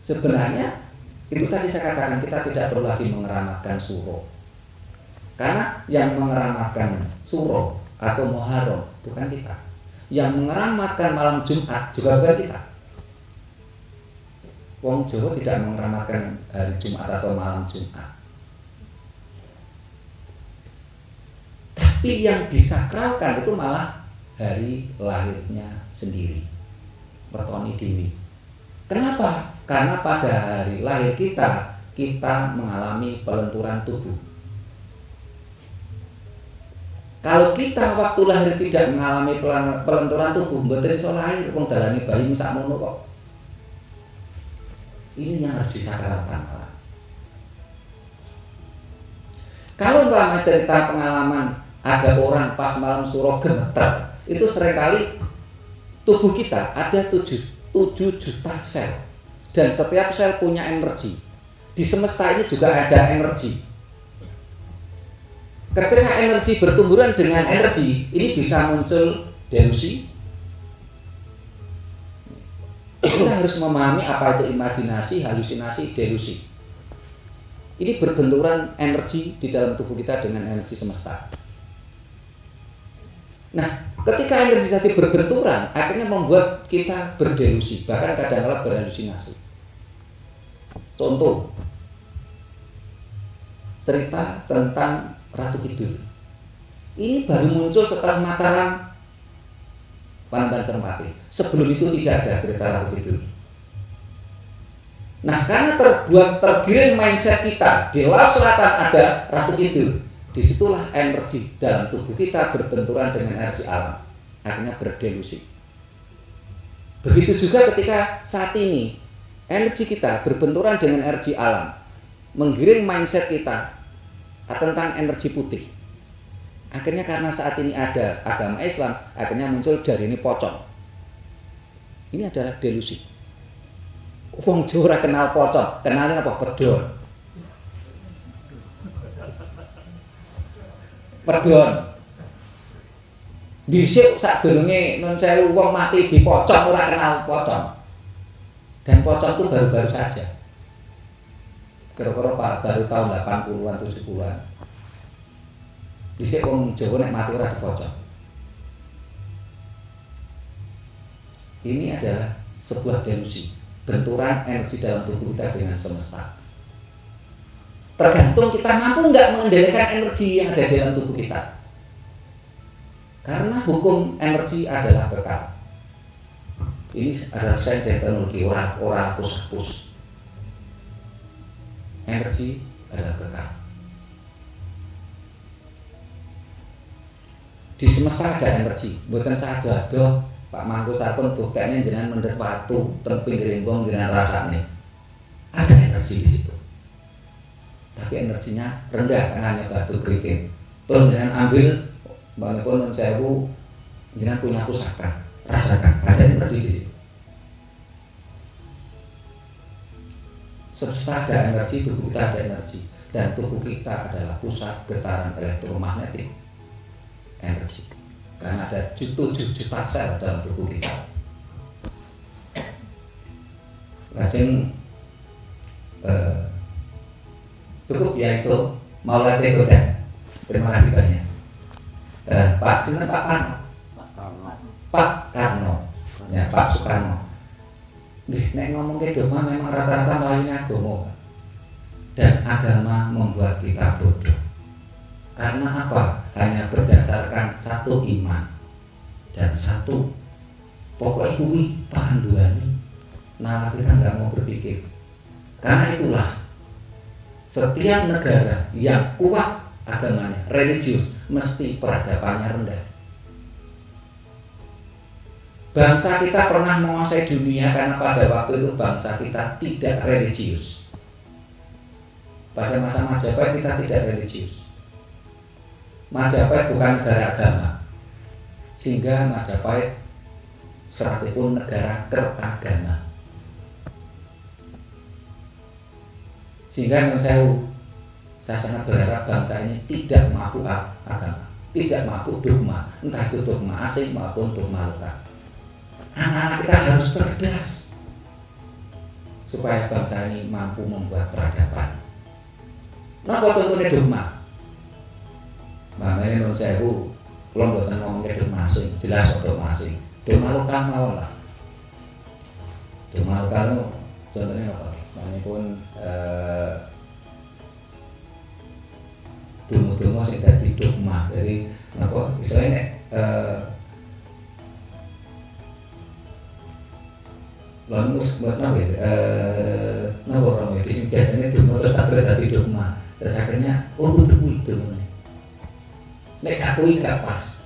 Sebenarnya itu tadi saya katakan kita tidak perlu lagi mengeramatkan suro. Karena yang mengeramatkan suro atau Muharram bukan kita. Yang mengeramatkan malam Jumat juga bukan kita. Wong Jawa tidak mengeramatkan hari Jumat atau malam Jumat. Tapi yang disakralkan itu malah hari lahirnya sendiri, wetone dewi. Kenapa? Karena pada hari lahir kita mengalami pelenturan tubuh. Kalau kita waktu lahir tidak mengalami pelenturan tubuh, mboten iso lahir, wong dalane bayi sakmono kok. Ini yang harus disakralkan. Kalau umpama cerita pengalaman ada orang pas malam suro gemeter, itu seringkali tubuh kita ada 7 juta sel dan setiap sel punya energi. Di semesta ini juga ada energi. Ketika energi bertumburan dengan energi, ini bisa muncul delusi. Kita harus memahami apa itu imajinasi, halusinasi, delusi. Ini berbenturan energi di dalam tubuh kita dengan energi semesta. Nah, ketika energi tadi berbenturan, akhirnya membuat kita berdelusi, bahkan kadang-kadang berhalusinasi. Contoh, cerita tentang Ratu Kidul. Ini baru muncul setelah Mataram Panembahan Senopati. Sebelum itu tidak ada cerita Ratu Kidul. Nah, karena tergiring mindset kita di laut selatan ada Ratu Kidul. Disitulah energi dalam tubuh kita berbenturan dengan energi alam, akhirnya berdelusi. Begitu juga ketika saat ini energi kita berbenturan dengan energi alam, menggiring mindset kita tentang energi putih. Akhirnya karena saat ini ada agama Islam, akhirnya muncul dari ini pocong. Ini adalah delusi. Wong Jawa ora kenal pocong, kenalnya apa? Pedon. Pedon. Dhisik sadurunge nun sewu wong mati dipocong ora kenal pocong. Dan pocong itu baru-baru saja. Kira-kira baru tahun 80-an 70-an. Dhisik wong Jawa nek mati ora dipocong. Ini adalah sebuah delusi, benturan energi dalam tubuh kita dengan semesta. Tergantung kita mampu nggak mengendalikan energi yang ada dalam tubuh kita. Karena hukum energi adalah kekal. Ini adalah sains dan teknologi, orang hapus-hapus. Energi adalah kekal. Di semesta ada energi. Bukan sadar Pak Mangku Sarpun buktene jenengan mendhet watu teng pinggir embong jenengan rasane. Ada energi di situ. Tapi energinya rendah karena hanya batu keriting. Terus jenengan ambil bangun nun sewu, jenengan punya pusaka, rasakan ada energi di situ. Semesta ada energi, tubuh kita ada energi, dan tubuh kita adalah pusat getaran elektromagnetik energi. Karena ada 7 juta sel dalam tubuh kita. Lajeng cukup ya itu Maulana Goda. Terima kasih banyak. Pak sinten Pak Karno? Pak Karno. Ya, Pak Soekarno. Nggih, nek ngomong ke dogma memang rata-rata melayani agama. Dan agama membuat kita bodoh. Karena apa? Hanya berdasarkan satu iman dan satu pokoknya kuwi panduane. Nah, kita nggak mau berpikir. Karena itulah setiap negara yang kuat agamanya, religius, mesti peradabannya rendah. Bangsa kita pernah menguasai dunia karena pada waktu itu bangsa kita tidak religius. Pada masa Majapahit kita tidak religius. Majapahit bukan negara agama, sehingga Majapahit seratipun negara kertagama. Sehingga menurut saya sangat berharap bangsa ini tidak mabuk agama, tidak mabuk dogma, entah itu dogma asing maupun dogma lokal. anak-anak kita harus cerdas supaya bangsa ini mampu membuat peradaban. Napa contohnya dogma? Makanya non sewu, kalau buatan ngomongnya dogma asing, jelas kok dogma asing. Dogma lokal mawon lah. Dogma lokal itu contohnya apa? Makanya pun dungu-dungu sing dadi dogma. Jadi napa istilahnya lalu buat apa ya? Napa orang itu biasanya dogma terus tak dadi dogma. Terus akhirnya itu nek akui gak pas.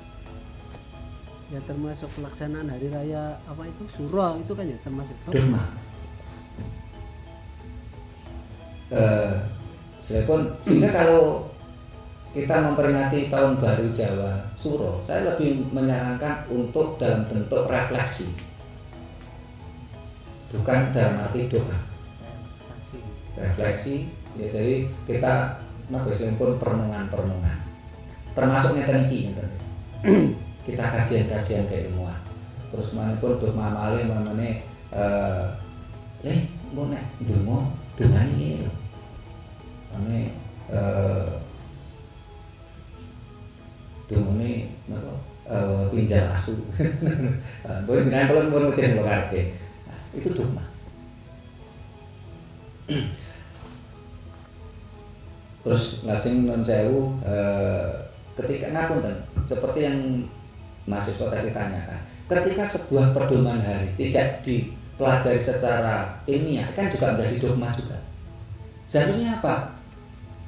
Ya termasuk pelaksanaan hari raya apa itu Suro itu kan ya termasuk dogma. Sehingga kalau kita memperingati tahun baru Jawa Suro, saya lebih menyarankan untuk dalam bentuk refleksi, bukan dalam arti doa. Refleksi, ya jadi kita pun perenungan, termasuk ngeten iki ngeten. Kita kajian-kajian keilmuan. Terus manipun dogma malih mamane mbok nek ndonga dongane iki lho. Ane dongane napa pinjal asu. Mbok jenengan kula mun mesti kula karepe. Itu dogma. Terus lajeng non sewu ketika ngapunten seperti yang mahasiswa tadi tanyakan, ketika sebuah pedoman hari tidak dipelajari secara ilmiah kan juga menjadi dogma juga. Seharusnya apa?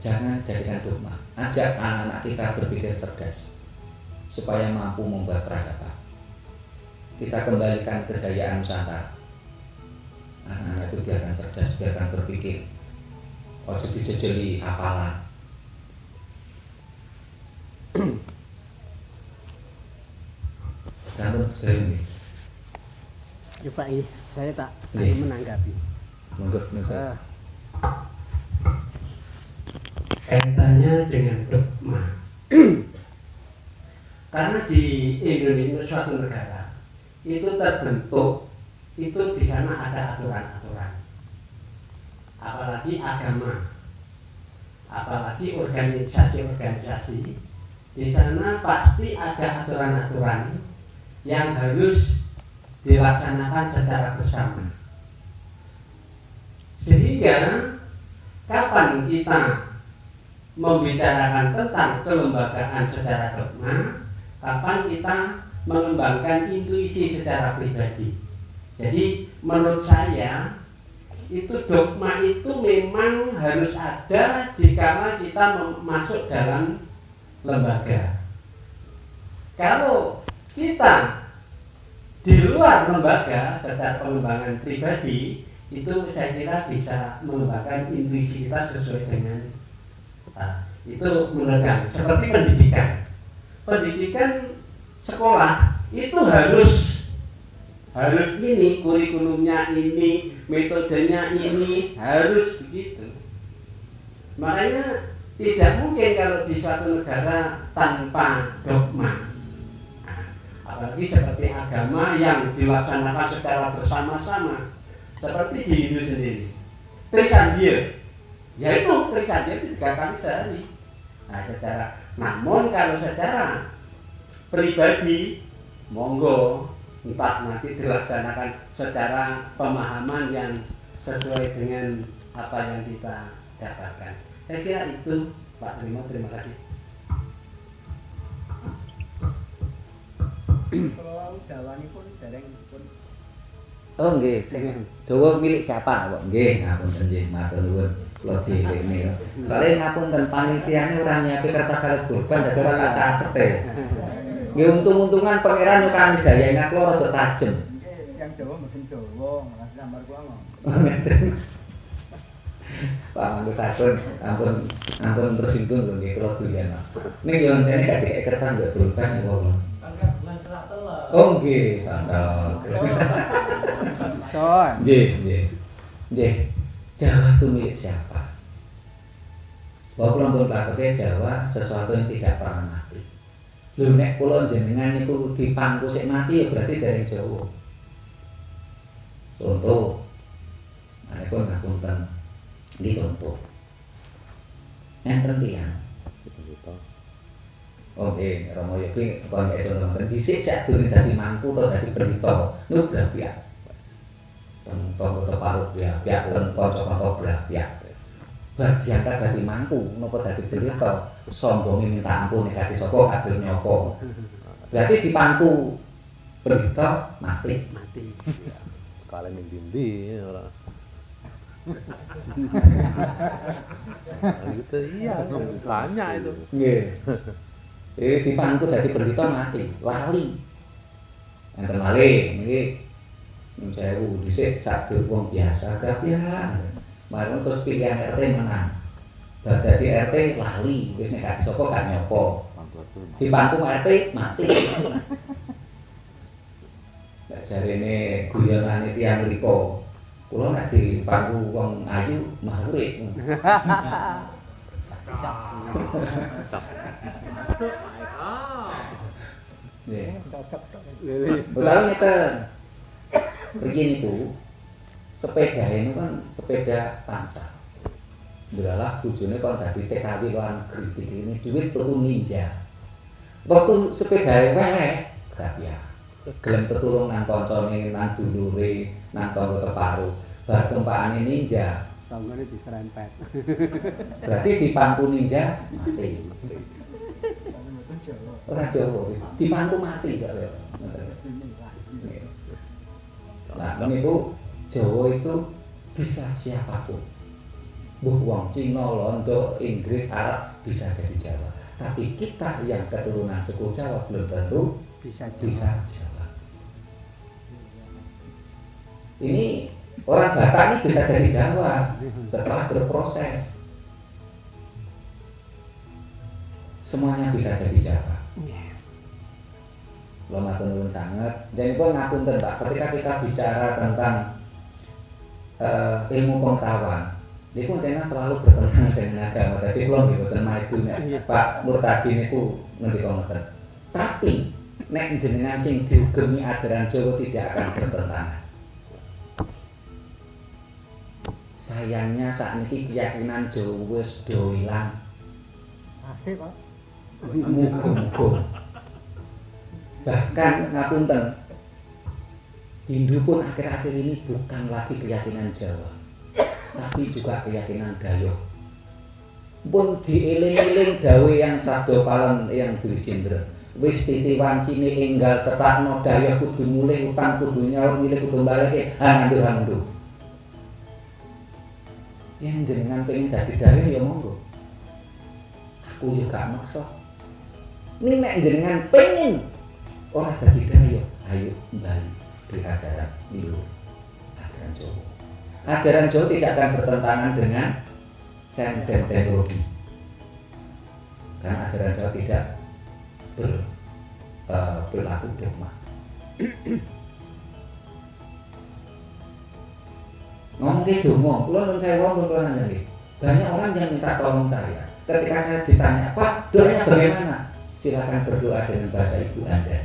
Jangan jadikan dogma, ajak anak-anak kita berpikir cerdas supaya mampu membuat peradaban. Kita kembalikan kejayaan Nusantara. Anak-anak itu biarkan cerdas, biarkan berpikir. Ojo dijejeli apalan. Sampun sedherek. Ya Pak, saya tak menanggapi. Monggo, Mas. Kaitannya dengan dogma. Karena di Indonesia suatu negara itu terbentuk, itu di sana ada aturan-aturan. Apalagi agama, apalagi organisasi-organisasi, di sana pasti ada aturan-aturan yang harus dilaksanakan secara bersama. Sehingga kapan kita membicarakan tentang kelembagaan secara dogma, kapan kita mengembangkan intuisi secara pribadi. Jadi menurut saya itu dogma itu memang harus ada jika kita masuk dalam lembaga. Kalau kita di luar lembaga secara pengembangan pribadi, itu saya kira bisa mengembangkan intuisi kita sesuai dengan itu menurut kami. Seperti pendidikan sekolah itu harus ini, kurikulumnya ini, metodenya ini, harus begitu. Makanya tidak mungkin kalau di suatu negara tanpa dogma. Apalagi seperti agama yang dilaksanakan secara bersama-sama, seperti di Hindu sendiri. Trisandhya, yaitu Trisandhya itu 3 kali sehari. Namun kalau secara pribadi, monggo entah nanti dilaksanakan secara pemahaman yang sesuai dengan apa yang kita dapatkan. Saya kira itu Pak Trimo, terima kasih. Kalau Jawa ini pun dereng pun. Oh nggih, sing Jawa milik siapa kok? Nggih, ngapunten nggih, matur nuwun. Kula dilekne. Soale ngapunten panitiane ora nyiapi kertas kalih kurban dadi ora tak catet. Nggih untung-untungan pangeran yo kang daya ingat kula rada tajem. Yang Jawa mboten Jawa, malah sambar kula ngomong. Pak Mangku Sagun, ampun tersinggung lho nggih kula dulian. Ning yo jane gak dikek kertas mbok kurban ya kula. Oh nggih, cocok. Nggih. Jawa itu milik siapa? Bahwa kelompok lakukan Jawa sesuatu yang tidak pernah mati. Lho nek kula jenengan niku dipangku sik mati ya berarti dari Jawa. Contoh, ane pun ngapunten, ini contoh. Enten tiyang. Oke, Romo Yogi kon kayak contoh nonton dhisik sak durung dadi mangku atau dadi berita. Nu grafiak. Tentang paruh ya, pihak tentang coba grafiak. Bar diangkat dadi mangku napa dadi berita, sombonge minta ampun nek dadi sapa kadul nyopo. Berarti dipangku berita mati. Kalian yang dindi ora. Gitu iya, banyak itu. Nggih. Dipangku dadi berita mati, lali. Enten malih niki sewu dhisik sak wong biasa grafiak. Mari terus pilihan RT menang. Bar dadi RT lali, wis nek gak sapa gak nyopo. Dipangku RT mati. Nek jarene guyonane tiyang mriko, kula nek dipangku wong ayu mah urip. Nggih. Utawi ngeten. Begini itu sepeda ini kan sepeda panca. Beralah bojone kon dadi TKW lan kritik ini duit tuku ninja. Waktu sepeda welek grafiak. Gelem tetulung nang kancane, nang dulure, nang tangga keparo. Bar tempakane ninja, tanggane diserempet. berarti dipangku ninja mati. Ora Jawa, dipangku mati kok. Nah, itu Jawa itu bisa siapapun. Wong Cina, Londo, Inggris, Arab bisa jadi Jawa. Tapi kita yang keturunan suku Jawa belum tentu bisa Jawa. Ini orang Batak ini bisa jadi Jawa setelah berproses. Semuanya bisa jadi Jawa. Lo matur nuwun sanget. Jadi pun ngapunten Pak, ketika kita bicara tentang ilmu pengetahuan, ini pun saya selalu bertentangan dengan agama. Jadi kalau nggih boten maidunya Pak Murtadi niku ngendika ngoten. Tapi nek jenengan sing diugemi ajaran Jawa tidak akan bertentangan. Sayangnya saat ini keyakinan Jawa wis do ilang. Asik, Pak. Muga-muga. Bahkan ngapunten, Hindu pun akhir-akhir ini bukan lagi keyakinan Jawa, tapi juga keyakinan Dayak. Pun dieling-eling dawe yang sabda palen yang Dwijendra. Wis titi wancine enggal cetakno Dayak kudu mulih utang kudu nyaur milih kudu baleke handu-handu. Yang jenengan pengen dadi Dayak ya monggo. Aku juga maksa. Ini nek jenengan pengen orang dadi Dayak, ayo kembali ke ajaran itu, ajaran Jawa. Ajaran Jawa tidak akan bertentangan dengan sains dan teknologi, karena ajaran Jawa tidak berlaku dogma. Ngomong ke dongo, kula nun sewu kula njenengan. Banyak orang yang minta tolong saya. Ketika saya ditanya, "Pak, doanya bagaimana?" Silakan berdoa dengan bahasa ibu Anda.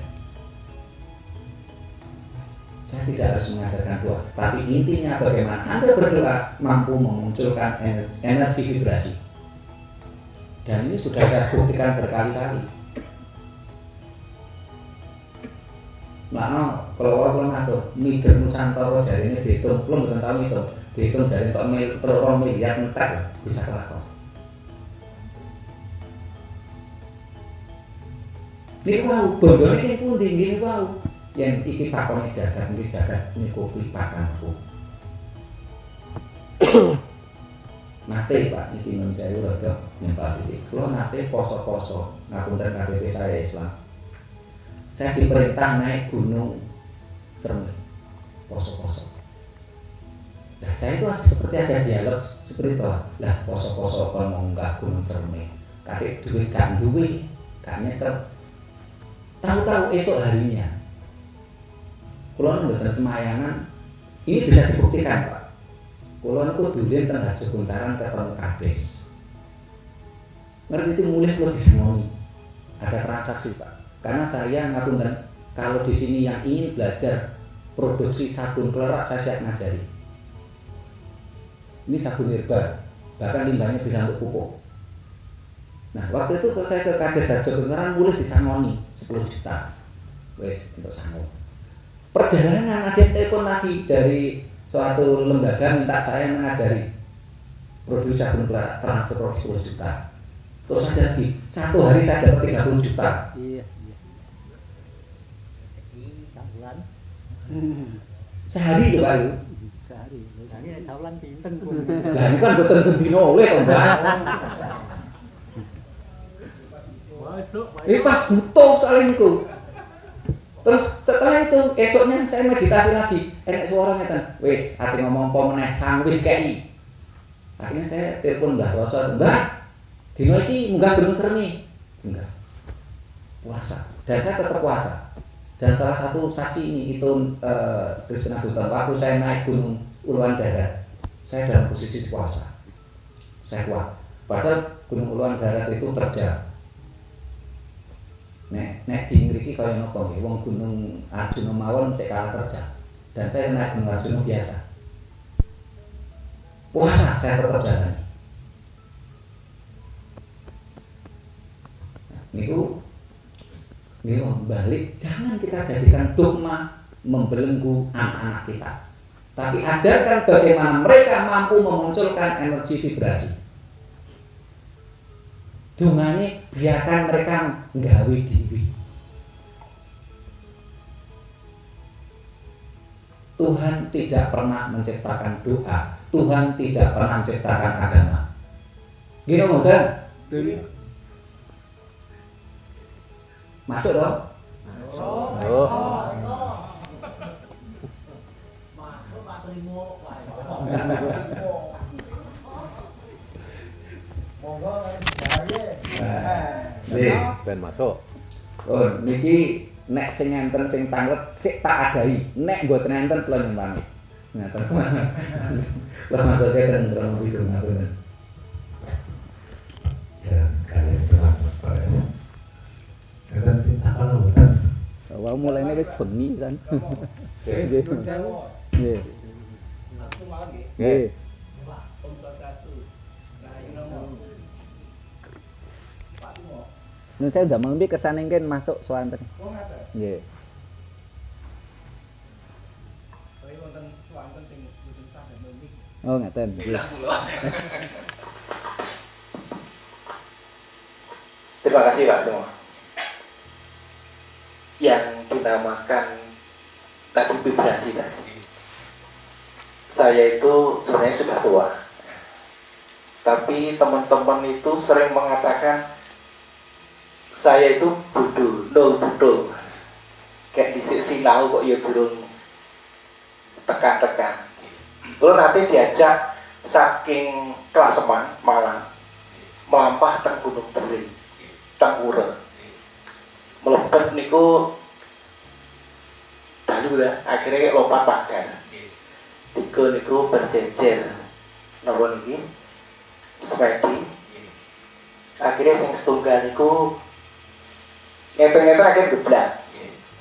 Saya tidak harus mengajarkan doa, tapi intinya bagaimana Anda berdoa mampu memunculkan energi vibrasi. Dan ini sudah saya buktikan berkali-kali. Makna kalau orang ngatur mider Nusantara jari ini dihitung, belum betul tahu itu dihitung jari untuk miliar entek bisa kelakon. Ini wow, bodoh ini pun tinggi wow. Yang iki pakone jagat, iki jagat niku pakanku. Nate Pak, iki nun sewu rada nyembah iki. Kula nate poso-poso, ngapunten KTP saya Islam. Saya diperintah naik gunung Cermai, poso-poso. Nah, saya itu seperti ada dialog seperti itu. Lah poso-poso kon munggah gunung Cermai. Kadek duwe gak duwe, gak nyekel. Tahu-tahu esok harinya kulon mboten semayangan, ini bisa dibuktikan Pak. Kulon ku dulin teng Hajo Buntaran ketemu kades. Ngerti itu mulai kulo disemoni. Ada transaksi Pak. Karena saya ngapunten, kalau di sini yang ingin belajar produksi sabun klorak saya siap ngajari. Ini sabun herba, bahkan limbahnya bisa untuk pupuk. Nah waktu itu kalau saya ke Kades Harjo Keseran mulai disangoni 10 juta, wes untuk sanggup. Perjalanan ada yang telepon lagi dari suatu lembaga minta saya mengajari produksi sabun klorak transfer 10 juta. Terus ada lagi, satu hari saya dapat 30 juta. Iya. Sabulan. Sehari itu Pak. Sehari. Ini sabulan pinten pun. Lah ini kan boten gendino oleh to, Mbak. Ini pas butuh soal itu. Terus setelah itu esoknya saya meditasi lagi. Enak suara ngeten. Wis, ati ngomong apa meneh sang wis kei. Akhirnya saya telepon Mbah Roso, Mbah, dino iki munggah Gunung Cermi. Enggak. Puasa. Dan saya tetap puasa. Dan salah satu saksi ini itu Kristina Duta. Waktu saya naik Gunung Uluan Darat, saya dalam posisi puasa. Saya kuat. Padahal Gunung Uluan Darat itu terjal. Nek di mriki kaya napa nggih, wong Gunung Arjuna mawon sik kalah terjal. Dan saya naik Gunung Arjuna biasa. Puasa saya tetap jalan. Niku balik, jangan kita jadikan dogma membelenggu anak-anak kita. Tapi ajarkan bagaimana mereka mampu memunculkan energi vibrasi. Dongane biarkan mereka nggawe diri. Tuhan tidak pernah menciptakan doa. Tuhan tidak pernah menciptakan agama. Gini kan? Masuk dong? Masuk. Ben masuk. Oh, niki nek sing enten sing tanglet sik tak adai. Nek mboten enten kula nyumbang. Ngaten. Lah maksudnya kan ngrong video ngaten. Ya, kalian selamat Pak. Kadang kita kalau kan Wah mulainya wis bengi san. Nggih. Nggih. Nggih. Nun saya udah lebih kesana kan masuk swanten. Nggih. Oh ngaten. Terima kasih Pak semua. Yang dinamakan tadi vibrasi tadi. Saya itu sebenarnya sudah tua. Tapi teman-teman itu sering mengatakan saya itu bodoh, nol bodoh. Kayak di sinau kok ya burung tekan-tekan. Lalu nanti diajak saking Klaseman Malang melampah teng Gunung Buri, teng Ure. Melebet niku dalu lah, akhirnya lompat pagar. Tiga niku berjejer napa niki sepedi. Akhirnya yang setunggal niku ngeten-ngeten akhirnya geblak.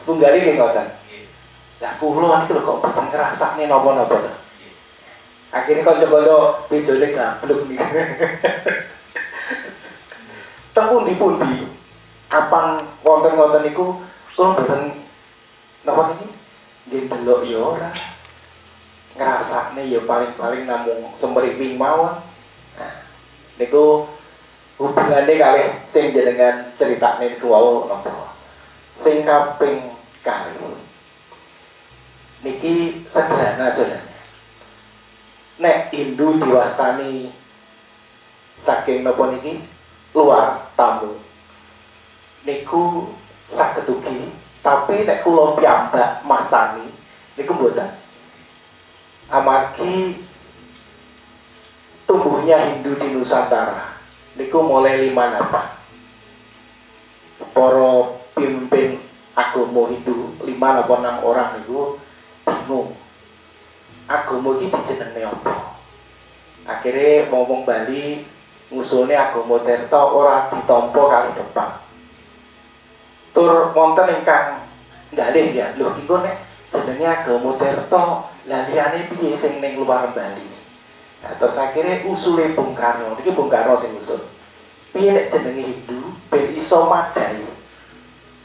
Setunggal ini ngoten. Lah kula niku lho kok boten ngrasakne napa-napa to. Akhirnya kanca-kanca bejone gablek niku. Teng pundi-pundi kapan wonten-wonten niku kula mboten napa niki nggih delok ya ora. Ngrasakne ya paling-paling namung semriping mawon. Nah, niku hubungane kalih sing jenengan critakne niku wau napa. Sing kaping kali. Niki sederhana saja. Nek Hindu diwastani saking napa niki luar tamu. Niku saged ugi, tapi nek kula piyambak mastani niku mboten. Amargi tumbuhnya Hindu di Nusantara niku mulai 5 napa. Para pimpin agama Hindu 5 napa 6 orang niku bingung. Agama iki dijenenge apa? Akhirnya ngomong Bali ngusune agama Tirta ora ditampa kali depan. Tur wonten ingkang ngalih ya. Lho iki nek jenenge agama Tirta, lah liyane piye sing ning luar Bali. Nah, terus akhirnya usule Bung Karno, iki Bung Karno sing usul. Piye nek jenenge Hindu ben iso madai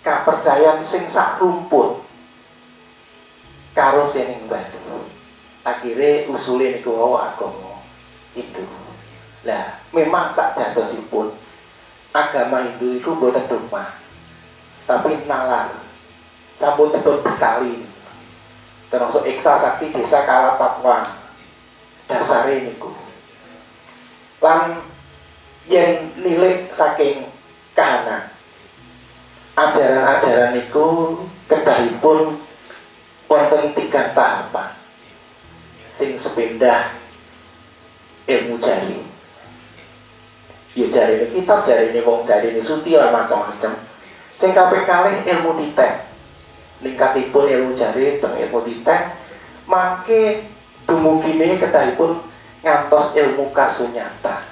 kapercayaan sing sak rumput karo sing ning Bali. Akhirnya usule niku wau agama Hindu. Lah, memang sak jatosipun agama Hindu itu boten dogma, tapi nalar. Sampun dipun berkali, termasuk Eksa Sakti Desa Kalapakwan, dasare niku. Lan yen nilai saking kahanan, ajaran-ajaran niku kedahipun wonten 3 tahapan, sing sepindah ilmu jari. Ya jari ini kitab, jari ini wong, jari ini suci lah macam-macam. Sing kaping kalih ilmu titek. Ningkatipun ilmu jari teng ilmu titek, mangke dumugine kedahipun ngantos ilmu kasunyata.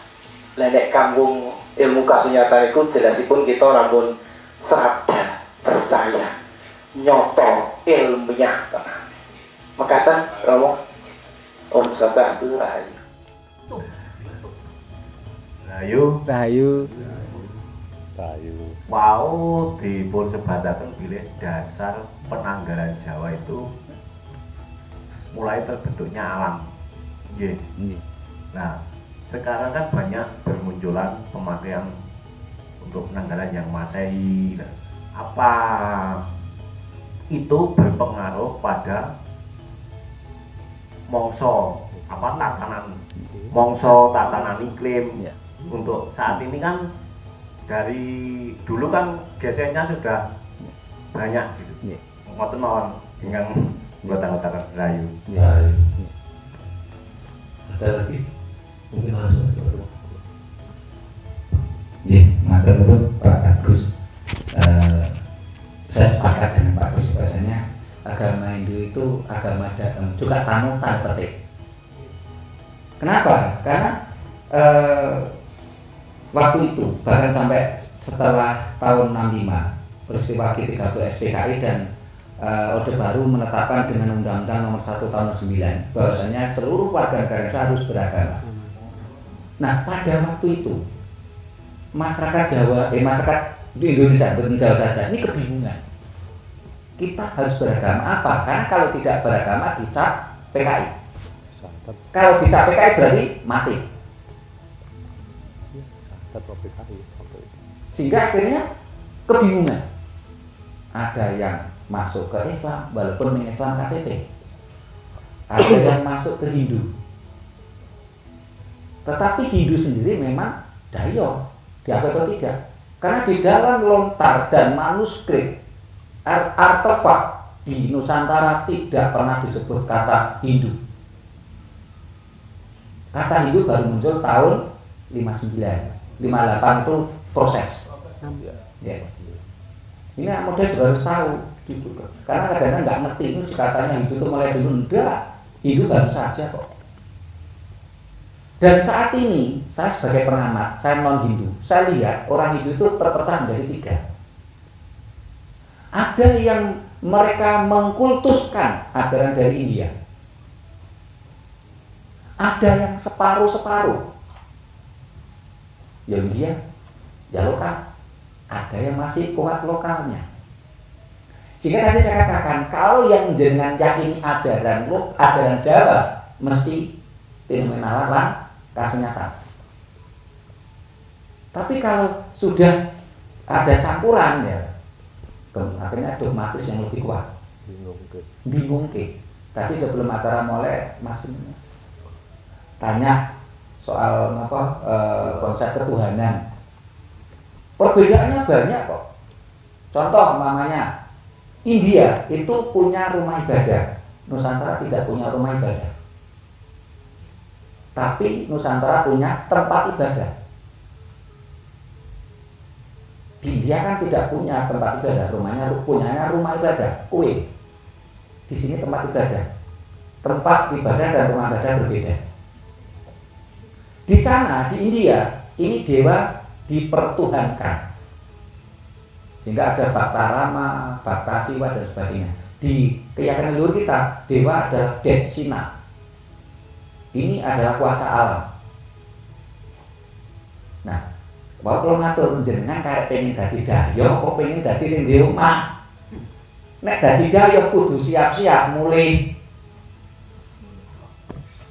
Lah nek kanggung ilmu kasunyata iku jelasipun kita rampun sadar, percaya, nyoto, ilmiah tenan. Mekaten Romo Om Swastiastu Rahayu. Rahayu. Wow, dipun sebataken pilih dasar penanggalan Jawa itu mulai terbentuknya alam. Nggih. Nah, sekarang kan banyak bermunculan pemakaian untuk penanggalan yang Masehi. Nah, apa itu berpengaruh pada mongso tatanan iklim? Untuk saat ini kan dari dulu kan gesernya sudah banyak gitu. Ngoten mawon ingkang ngota-ngotaken Rahayu. Ada lagi? Mungkin langsung. Matur nuwun Pak Agus. Saya sepakat dengan Pak Agus bahasanya agama Hindu itu agama datang, juga tamu tanpa petik. Kenapa? Karena waktu itu bahkan sampai setelah tahun 65 peristiwa G30 SPKI dan Orde Baru menetapkan dengan Undang-Undang Nomor 1 Tahun 9 bahwasanya seluruh warga negara Indonesia harus beragama. Nah, pada waktu itu masyarakat di Indonesia, bukan Jawa saja, ini kebingungan. Kita harus beragama apa? Karena kalau tidak beragama dicap PKI. Kalau dicap PKI berarti mati. Sehingga akhirnya kebingungan. Ada yang masuk ke Islam walaupun mengislam KTP, ada yang masuk ke Hindu. Tetapi Hindu sendiri memang Dayo, diakui atau tidak? Karena di dalam lontar dan manuskrip artefak di Nusantara tidak pernah disebut kata Hindu. Kata Hindu baru muncul tahun 59, 58 itu proses. Ya. Ini model juga harus tahu, gitu. Karena kadang-kadang nggak ngerti itu katanya Hindu itu mulai dulu, enggak, Hindu baru saja kok. Dan saat ini saya sebagai pengamat, saya non Hindu, saya lihat orang Hindu itu terpecah menjadi 3. Ada yang mereka mengkultuskan ajaran dari India. Ada yang separuh-separuh. Ya India, ya lokal. Ada yang masih kuat lokalnya. Sehingga tadi saya katakan, kalau yang dengan yakin ajaran Jawa mesti fenomenal kasunyata. Tapi kalau sudah ada campuran ya, akhirnya dogmatis yang lebih kuat. Bingung ke. Tadi sebelum acara mulai masih tanya soal konsep ketuhanan. Perbedaannya banyak kok. Contoh mamanya India itu punya rumah ibadah, Nusantara tidak punya rumah ibadah. Tapi Nusantara punya tempat ibadah. Di India kan tidak punya tempat ibadah, punyanya rumah ibadah, kue. Di sini tempat ibadah. Tempat ibadah dan rumah ibadah berbeda. Di sana di India ini dewa dipertuhankan, sehingga ada Bhakta Rama, Bhakta Siwa dan sebagainya. di keyakinan leluhur kita, dewa adalah Detsina. Ini adalah kuasa alam. Nah, bahwa kalau ngatur jenengan karek pengen dadi daya, kok pengen dadi sing di omah. Nek dadi daya kudu siap-siap mulai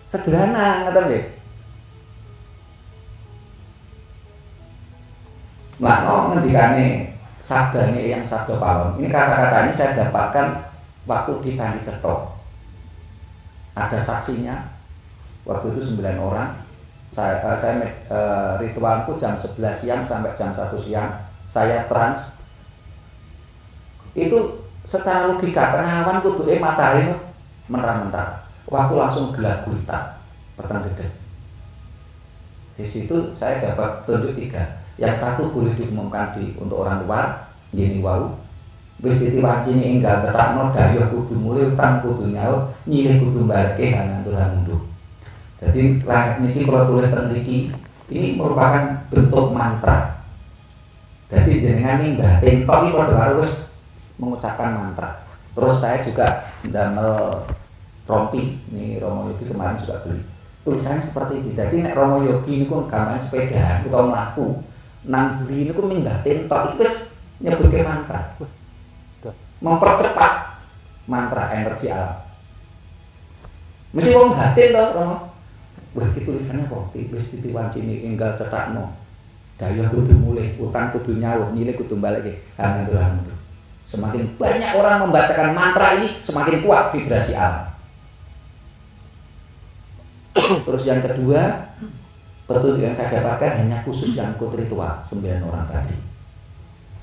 sederhana, ngoten nggih. Lah ngendikane sabdane yang sabda pawon. Ini kata-kata ini saya dapatkan waktu di Candi Cetok. Ada saksinya. Waktu itu 9 orang. Saya ritualku jam 11 siang sampai jam 1 siang. Saya trans. Itu secara logika tengah awan kuduke matahari mentah-mentah. Waktu langsung gelap gulita, peteng gede. Di situ saya dapat tunjuk 3. Yang satu boleh diumumkan untuk orang luar, gini wau. Wis ditiwancine enggal cetakno daya kudu mulih utang kudu nyaut, nyilih kudu mbaleke hananturan munduh. Jadi niki kalau tulis teng mriki ini merupakan bentuk mantra. Jadi jenengan ninggalin tok iki padha harus mengucapkan mantra. Terus saya juga damel rompi, ini Romo Yogi kemarin juga beli. Tulisannya seperti itu. Jadi nek Romo Yogi niku gamane sepeda utawa mlaku nang buri niku minggatin tok iki wis nyebutke mantra. Mempercepat mantra energi alam. Mesti wong batin to, Romo. Wah, iki tulisannya kok wis ditiwancini enggal cetakno. Daya kudu mulih, utang kudu nyawuh, nyilih kudu balekke. Alhamdulillah. Semakin banyak orang membacakan mantra ini, semakin kuat vibrasi alam. Terus yang kedua, petunjuk yang saya dapatkan hanya khusus yang ikut ritual 9 orang tadi.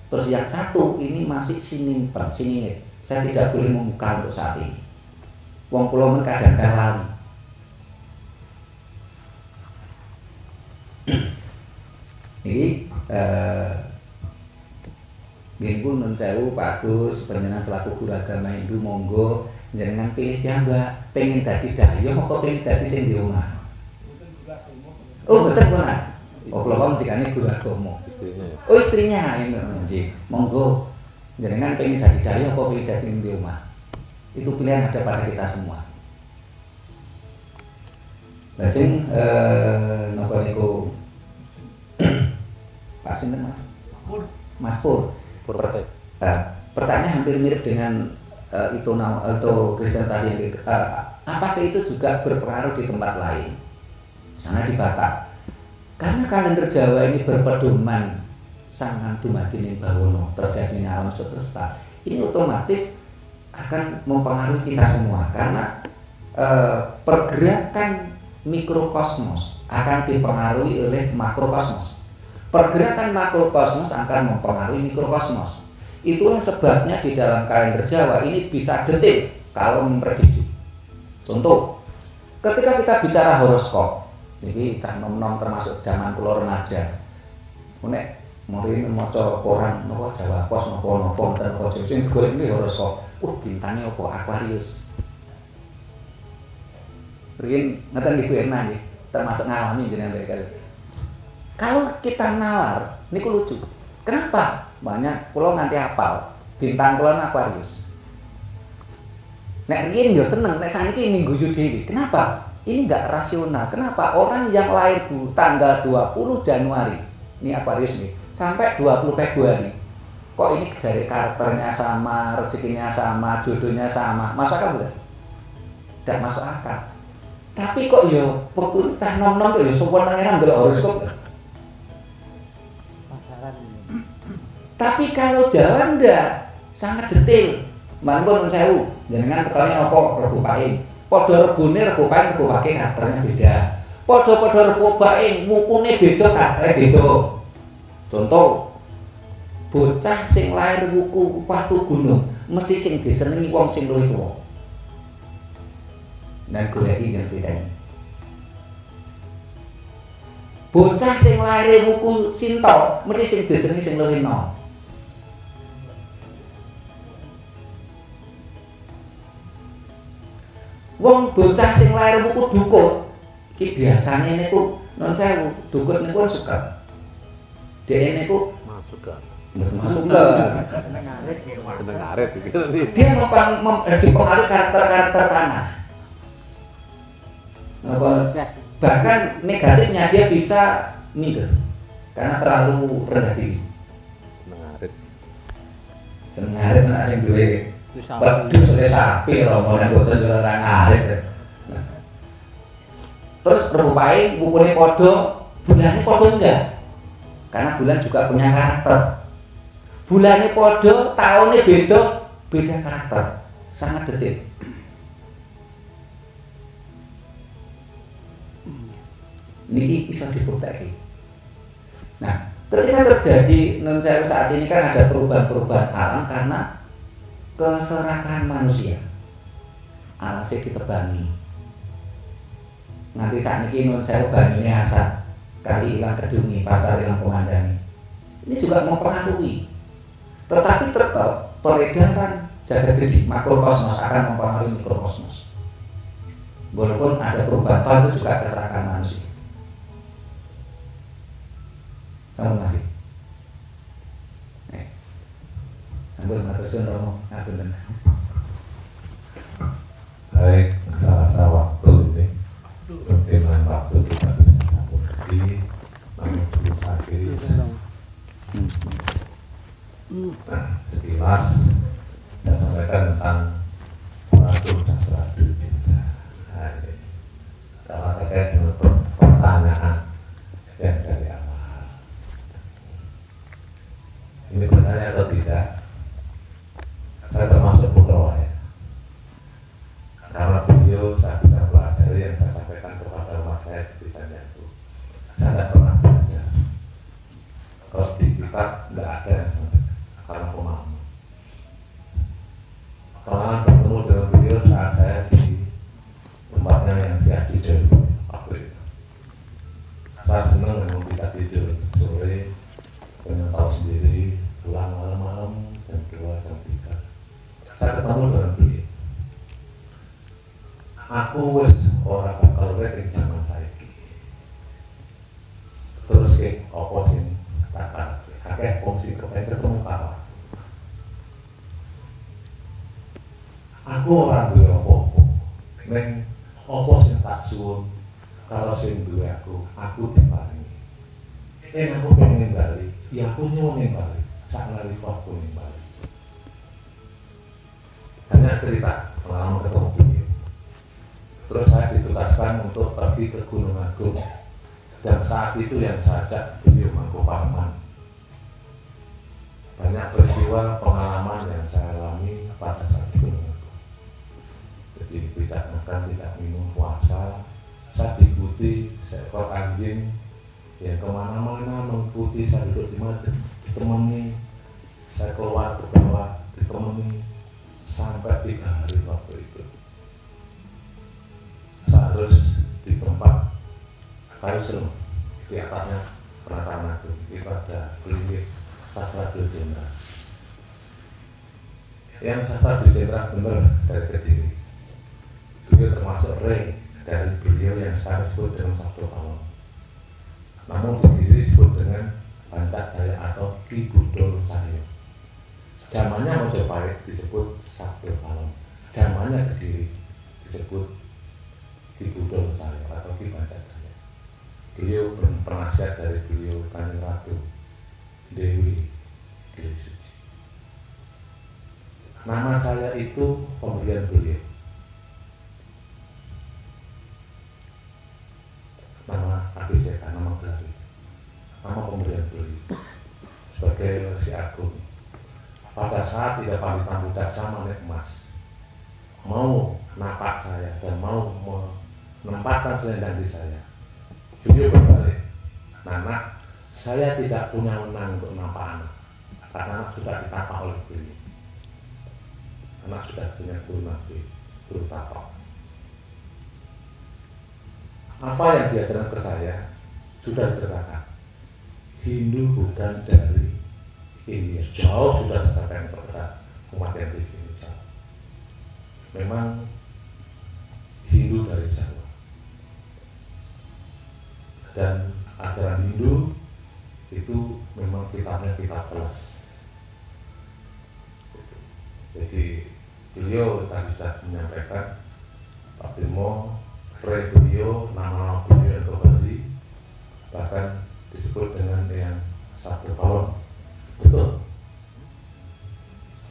Terus yang satu ini masih sinimpen, siningit. Saya tidak boleh membuka untuk saat ini. Wong kula men kadang-kadang lali. Ini nggih pun nun sewu Pak Agus panjenengan selaku guru agama Hindu monggo jenengan pilih piyambak pengen dadi daya apa pengen dadi sing di omah. Oh betul benar. Oh kula wong dikane guru agama. Oh istrinya nggih. Monggo jenengan pengen dadi daya apa pengen dadi sing di omah. Itu pilihan ada pada kita semua. Lajeng napa niku Pak sinten Mas? Mas Pur. Pertanyaan hampir mirip dengan itu Kristen tadi. Apakah itu juga berpengaruh di tempat lain? Misalnya di Batak. Karena kalender Jawa ini berpedoman sangat dumadining bawono terjadinya alam semesta. Ini otomatis akan mempengaruhi kita semua karena pergerakan mikrokosmos akan dipengaruhi oleh makrokosmos. Pergerakan makrokosmos akan mempengaruhi mikrokosmos. Itulah sebabnya di dalam kalender Jawa ini bisa detil kalau memprediksi. Contoh, ketika kita bicara horoskop, ini cah nom-nom termasuk zaman kula remaja. Nek mrene maca koran napa Jawa Pos napa wonten apa sing golek iki horoskop. Bintangnya apa? Aquarius. Riyen ngeten Ibu Erna nggih, termasuk ngalami jenengan kali. Kalau kita nalar, niku lucu. Kenapa? Banyak kula nganti hafal bintang kula Aquarius. Nek riyen yo seneng, nek saniki mingguyu dhewe. Kenapa? Ini enggak rasional. Kenapa? Orang yang lahir tanggal 20 Januari, ini Aquarius nih, sampai 20 Februari. Kok ini jari karakternya sama, rezekinya sama, jodohnya sama. Masuk akal enggak? Tidak masuk akal. Tapi kok yo pokoknya cah nom-nom kok yo sopan nang ndelok horoskop. Tapi kalau Jawa ndak, sangat detail. Mangkon sewu, jenengan tekane apa Rebo Paing. Padha rebone Rebo Paing Rebo Paing karakternya beda. Padha-padha Rebo Paing mukune beda karaktere beda. Contoh, bocah sing lahir wuku Patu Gunung mesti sing disenengi wong sing luwih tuwa. Dan goleki yang bedane. Bocah sing lahir wuku Sinta mesti sing disenengi sing luwih enom. Wong bocah sing lahir wuku Dukut iki biasane niku non sewu, Dukut niku suka. Dhek niku masuk ke Seneng ngarit gitu. dia dipengaruhi karakter-karakter tanah. Bahkan negatifnya dia bisa minder karena terlalu rendah diri. Seneng ngarit anak sing duwe wedhus oleh sapi romo nek boten ora ngarit. Terus rupai bukunya podo, bulannya podo enggak? Karena bulan juga punya karakter. Bulannya podo, tahunnya beda karakter, sangat detil. Niki bisa dibuktikan. Nah, ketika terjadi non sewu saat ini kan ada perubahan-perubahan alam karena keserakahan manusia. Alasnya ditebangi. Nanti saat ini non sewu banyune asat, kali ilang kedungi, pasar ilang pemandani. Ini juga mempengaruhi. Tetapi tetap peredaran jagat gede makrokosmos akan mempengaruhi mikrokosmos. Walaupun ada perubahan itu juga keserakahan manusia. Sama masih. Ampun matur suwun Romo, ngapunten. Baik, rasa waktu ini mungkin lain waktu kita bisa sambung lagi. Namun sebelum akhiri, sekilas saya sampaikan tentang peraturan sastra cinta. Nah, ini kalau terkait dengan pertanyaan yang dari awal, ini percaya atau tidak? Saya termasuk putra ya. Karena beliau saya bisa pelajari yang saya sampaikan kepada rumah saya di Tanjung. Saya tidak pernah belajar. Kalau di kitab tidak ada yang sampaikan karena pemahaman. Pengalaman bertemu dengan beliau saat saya di tempatnya yang dia tidur waktu itu. Saya senang memang kita tidur sore, dengan tahu sendiri pulang malam-malam jam 2 jam 3. Saya ketemu dengan beliau. Aku wis ora bakal urip zaman saiki. Terus ke opo sing kata akeh fungsi kepengen ketemu kawan. Aku ora duwe opo-opo. Ning opo sing tak suwun kalau sing duwe aku diparingi. Aku pengen bali, ya aku nyuwun bali. Sak lari waktu ning bali. Hanya cerita pengalaman ketemu beliau. Terus saya ditugaskan untuk pergi ke Gunung Agung. Dan saat itu yang saya ajak beliau Mangkuparman. Banyak peristiwa pengalaman yang saya alami pada saat di Gunung Agung. Jadi tidak makan, tidak minum, puasa. Saya diikuti seekor anjing yang kemana-mana mengikuti saya duduk di mana ditemani. Saya keluar ke bawah ditemani sampai 3 hari waktu itu. Saya harus di tempat kayu serem di atasnya Pranatama itu ada klinik sastra jenderal. Yang sastra jenderal benar dari Kediri. Beliau termasuk rei dari beliau yang sekarang disebut dengan Sabdo Palem. Namun Kediri disebut dengan Bancak Jaya atau Ki Budol Cahyo. Zamannya Mojopahit disebut Sabdo Palem. Zamannya Kediri disebut Ki Budol Cahyo atau Ki Bancak Jaya. Beliau penasihat dari beliau Kanjeng Ratu Dewi Dewi Suci. Nama saya itu pemberian beliau. Nama Abiseka, nama gelar, nama pemberian beliau sebagai si Agung. Pada saat tidak pamitan budak sama nek emas, mau napak saya dan mau menempatkan selendang di saya, beliau berbalik. Nana, saya tidak punya menang untuk nampak anak, karena anak sudah ditapak oleh beliau. Anak sudah punya guru nabi, guru tapak. Apa yang diajarkan ke saya sudah diceritakan. Hindu bukan dari India, jauh sudah disampaikan kepada umat yang di sini jauh. Memang Hindu dari Jawa. Dan ajaran Hindu itu memang kitabnya kitab plus. Jadi beliau tadi sudah menyampaikan Pak Bimo, proyek beliau, nama beliau yang kembali, bahkan disebut dengan yang satu kolom. Betul.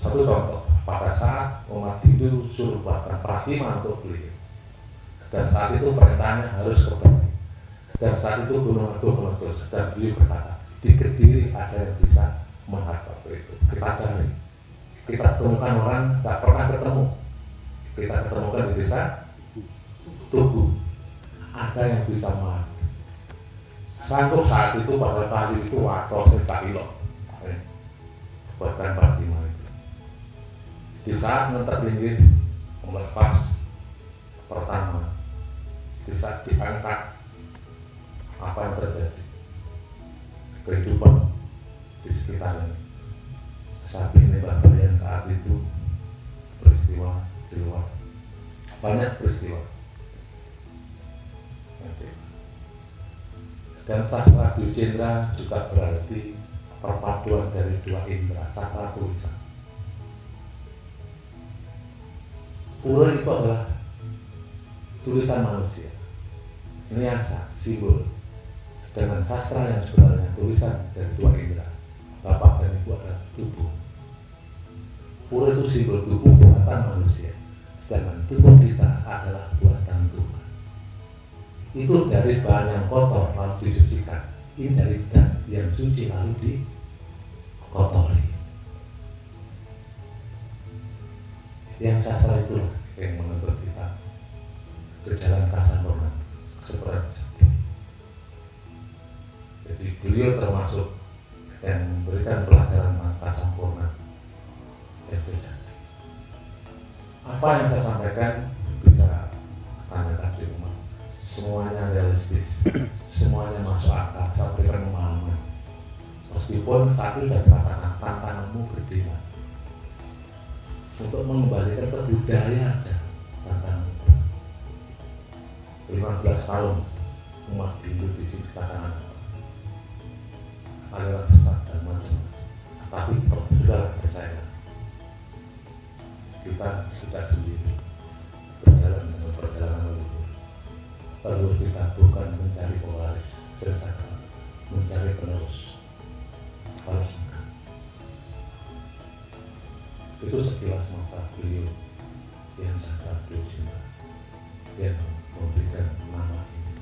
Satu contoh, pada saat umat Hindu suruh buatkan pratima untuk beliau, dan saat itu perintahnya harus kembali, dan saat itu Gunung Agung meletus, dan beliau berkata, di Kediri ada yang bisa menghadap itu. Kita cari, kita temukan orang tak pernah ketemu, kita ketemukan di desa Tugu, ada yang bisa menghadap. Sanggup saat itu pada kali itu atau sekilo buatkan pratima itu. Di saat menterlinggih melepas pertama, di saat diangkat, apa yang terjadi? Kehidupan di sekitarnya. Sapi nembak kalian saat itu peristiwa di luar, banyak peristiwa. Dan sastra Dwijendra juga berarti perpaduan dari dua indera, sastra tulisan. Pura itu adalah tulisan manusia, ini asa, simbol. Dengan sastra yang sebenarnya tulisan dari dua indera, bapak dan ibu adalah tubuh. Pura itu simbol tubuh buatan manusia, sedangkan tubuh kita adalah buatan Tuhan. Itu dari bahan yang kotor lalu disucikan. Ini dari dan yang suci lalu dikotori. Yang sastra itulah yang menuntut kita ke jalan kasampurna seperti. Jadi beliau termasuk yang memberikan pelajaran kasampurna yang sejati. Apa yang saya sampaikan bisa tanyakan di rumah. Semuanya realistis, semuanya masuk akal, saya berikan pemahaman. Meskipun saat itu sudah dikatakan tantanganmu gede lah. Untuk mengembalikan ke budaya aja tantangan 15 tahun umat Hindu di sini katakan aliran sesat dan macam-macam. Tapi sudah percaya kita sudah sendiri berjalan dengan perjalanan leluhur. Perlu kita bukan mencari pewaris, sesaka, mencari penerus. Harus itu sekilas mata beliau yang sangat Dwijendra yang memberikan nama ini.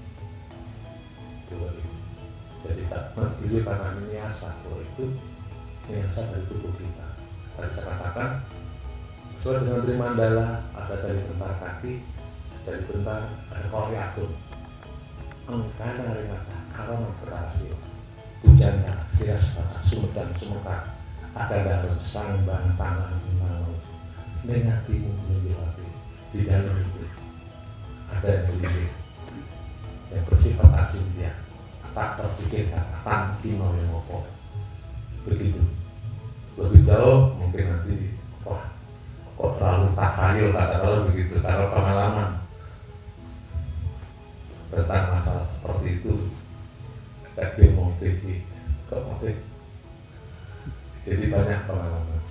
Dua itu. Jadi tak beliau karena ini asa, itu yang asa dari tubuh kita. Tadi saya katakan sesuai dengan Trimandala ada dari bentar kaki, dari bentar ada kori agung. Engkana ringata karena berhasil Bujana, Sirasata, Sumedang, Sumekar ada dalam sambang tangan menangis mengatimu menuju hati. Di dalam itu ada yang berdiri yang bersifat acintia, tak terpikirkan tanti mopo. Begitu lebih jauh mungkin nanti kok terlalu takhayul kata-kata begitu, kalau pengalaman tentang masalah seperti itu kayak motif ke motif, jadi banyak pengalaman.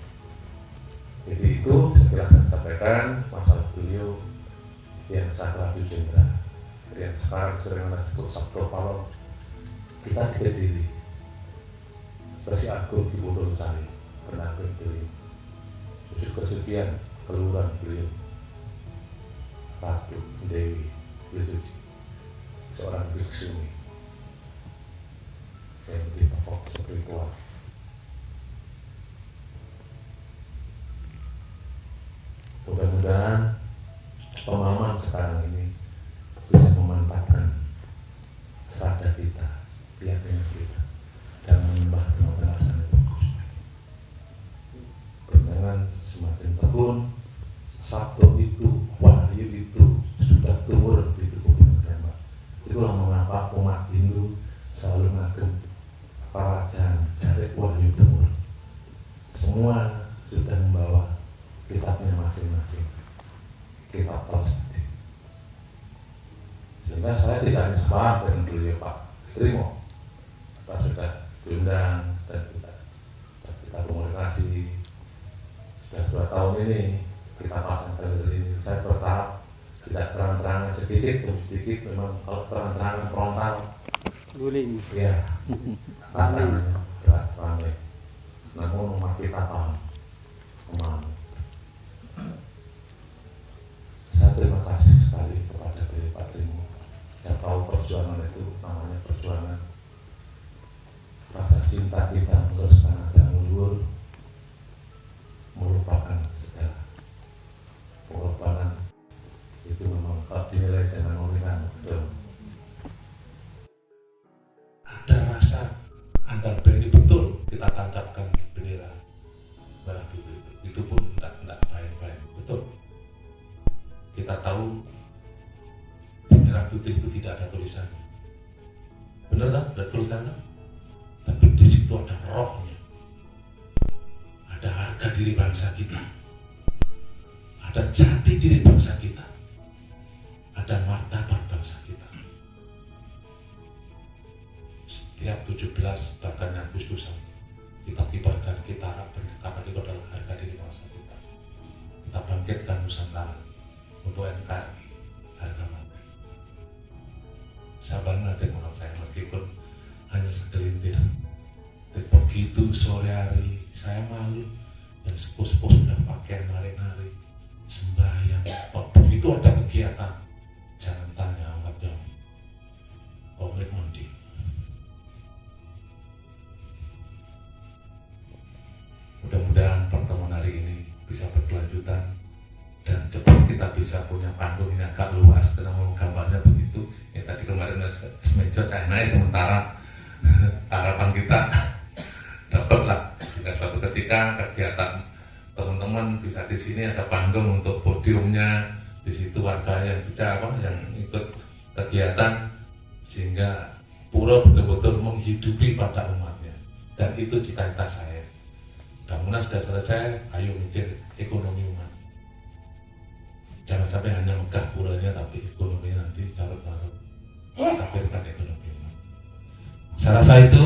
Jadi itu sekilas saya sampaikan masalah beliau yang sastra Dwijendra yang sekarang sering disebut Sabdo Palom. Kita di Kediri Sesi Agung di Bodong Sari penanggung beliau, wujud kesucian keluran beliau Ratu Dewi Blisuci, seorang biksuni yang ditepok spiritual. Mudah-mudahan pemahaman sekarang ini bisa memantapkan serada kita, keyakinan kita, dan menambah penjelasan yang bagus. Dengan semakin tekun, Sabdo itu, wahyu itu sudah turun di tubuh kita. Itulah mengapa umat Hindu selalu mengagum para jari wahyu timur. Semua sudah membawa kitabnya masing-masing, kitab tersebut. Sehingga saya tidak sepakat dengan beliau Pak Trimo. Kita sudah diundang dan kita komunikasi sudah 2 tahun ini kita pasang galeri ini. Saya bertahap, tidak terang-terangan sedikit demi sedikit. Memang kalau terang-terangan frontal guling. Iya. Tantangannya berat ramai. Namun umat kita paham, memahami. Saya terima kasih sekali kepada Pak Trimo. Saya tahu perjuangan itu namanya perjuangan. Rasa cinta kita meneruskan ada luhur, melupakan segala pengorbanan. Itu memang kalau dinilai dengan nominal betul. Ada rasa antar beni betul kita tancapkan bendera merah putih itu pun tidak baik-baik betul. Kita tahu di merah putih itu tidak ada tulisannya, benar tak? Ada tulisannya, tapi di situ ada rohnya, ada harga diri bangsa kita, ada jati diri bangsa kita, ada martabat bangsa kita. Setiap 17 bahkan Agustusan kita kibarkan, kita harapkan karena itu adalah harga diri bangsa kita. Kita bangkitkan Nusantara untuk NKRI harga mati. Saya bangga dengan saya meskipun hanya segelintir. Begitu sore hari saya malu dan sepuh-sepuh sudah pakai nari-nari sembahyang. Begitu ada kegiatan jangan tanya amat jauh. Komitmen di mudah-mudahan pertemuan hari ini bisa berkelanjutan dan cepat kita bisa punya panggung ini agak luas karena mau gambarnya begitu ya. Tadi kemarin meja saya naik sementara harapan kita dapatlah jika suatu ketika kegiatan teman-teman bisa di sini ada panggung untuk podiumnya, di situ warga yang bisa yang ikut kegiatan sehingga pura betul-betul menghidupi pada umatnya, dan itu cita-cita saya. Bangunan sudah selesai, ayo mikir ekonomi umat. Jangan sampai hanya megah puranya, tapi ekonomi nanti carut-carut. Takbirkan ekonomi umat. Saya rasa itu,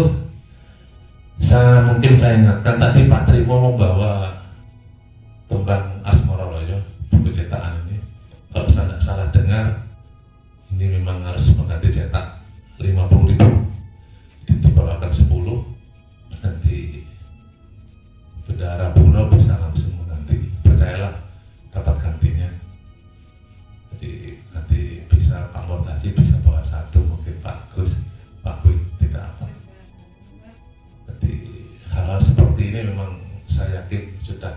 mungkin saya ingatkan tadi Pak Trimo membawa tembang Asmoroloyo, buku cetakan ini. Kalau saya tidak salah dengar, ini memang harus mengganti cetak 50.000, dibawakan 10, nanti bendahara pura bisa langsung mengganti. Percayalah dapat gantinya. Jadi nanti bisa Pak Mortaji bisa bawa satu, mungkin Pak Gus, Pak Hui tidak apa. Jadi hal-hal seperti ini memang saya yakin sudah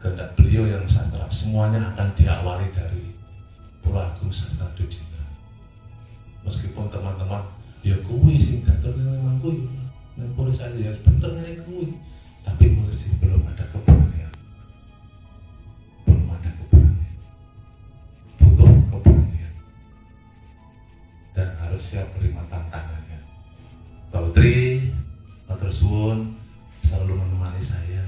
kehendak beliau yang sastra. Semuanya akan diawali dari Pulau Agung Sastra Dujina. Meskipun teman-teman ya kuwi sing gatel memang kuwi, nang polis aja ya bener ngene kuwi. Tapi masih belum ada keberanian. Belum ada keberanian. Butuh keberanian. Dan harus siap menerima tantangannya. Pak Utri, Matur suwun selalu menemani saya.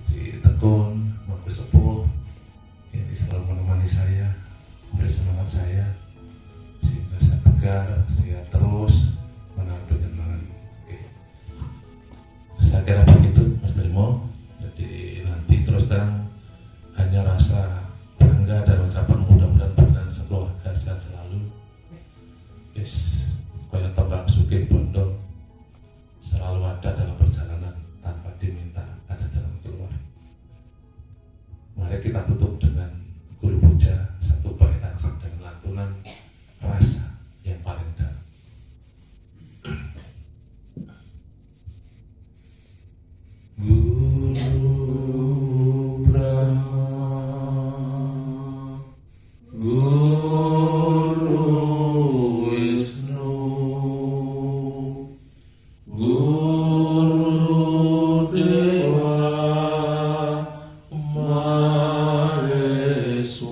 Jadi tekun, Mas Sepuh, ini selalu menemani saya, memberi semangat saya, sehingga saya tegar, saya terus menantu jenengan. Saya kira begitu Mas Trimo. Jadi nanti terus terang hanya rasa bangga dan ucapan mudah-mudahan dengan sekeluarga sehat selalu. Yes, kaya tambah sugih bondo selalu ada dalam perjalanan tanpa diminta, ada dalam keluar. Mari kita tutup dengan guru puja satu bait aja dengan lantunan rasa yang paling dalam. Guru Brahma, Guru Wisnu, Guru Dewa Maheswara,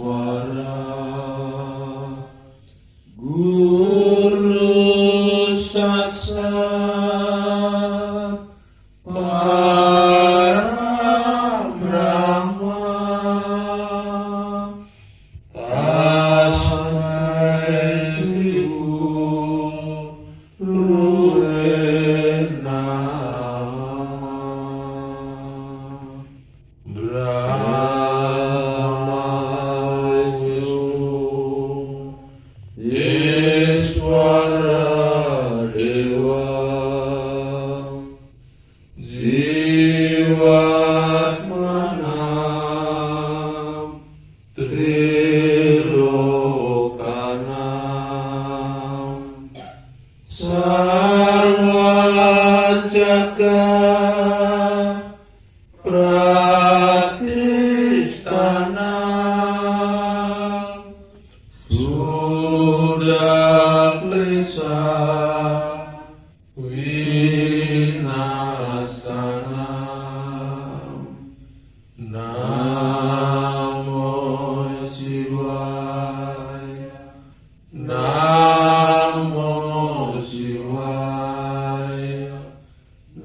sudah klesa winasana. Namo Shivaya, Namo Shivaya,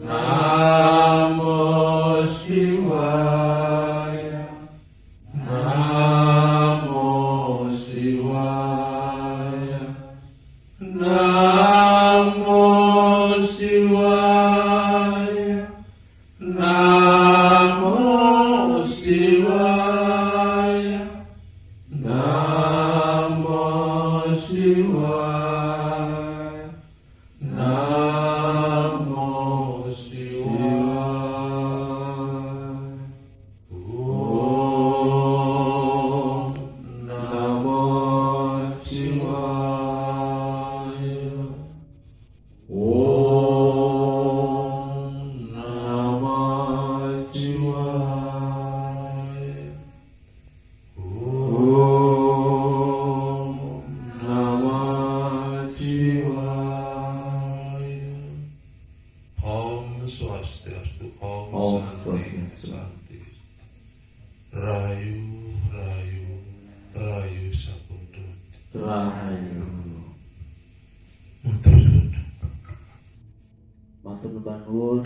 Namo Shivaya, Namo Shivaya, Namo Shivaya, Namo Shivaya, Namo Shivaya, Namo Shivaya. Om Namo Shivaya. Om Namah Shivaya. Om Namah Shivaya. Om Swastiastu. Om Swastiastu. Rayu, Rayu, Rayu Sapuntut. Rayu. Matur nuwun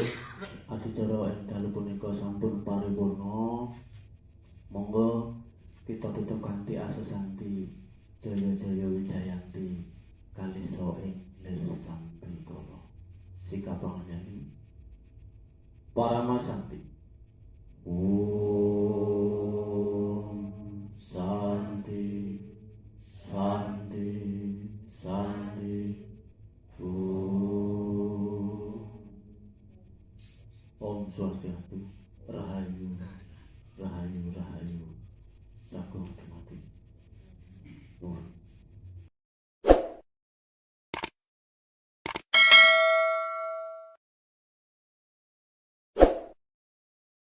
adicara ing dalu punika sampun paripurna. Monggo kita tutup kanthi asesanti Jaya Jaya Wijayanti kalisa ing lir sampikara. Sikapang nyanyi Paramasanti. Om Santi Santi Santi. Om Swastiastu. Rahayu.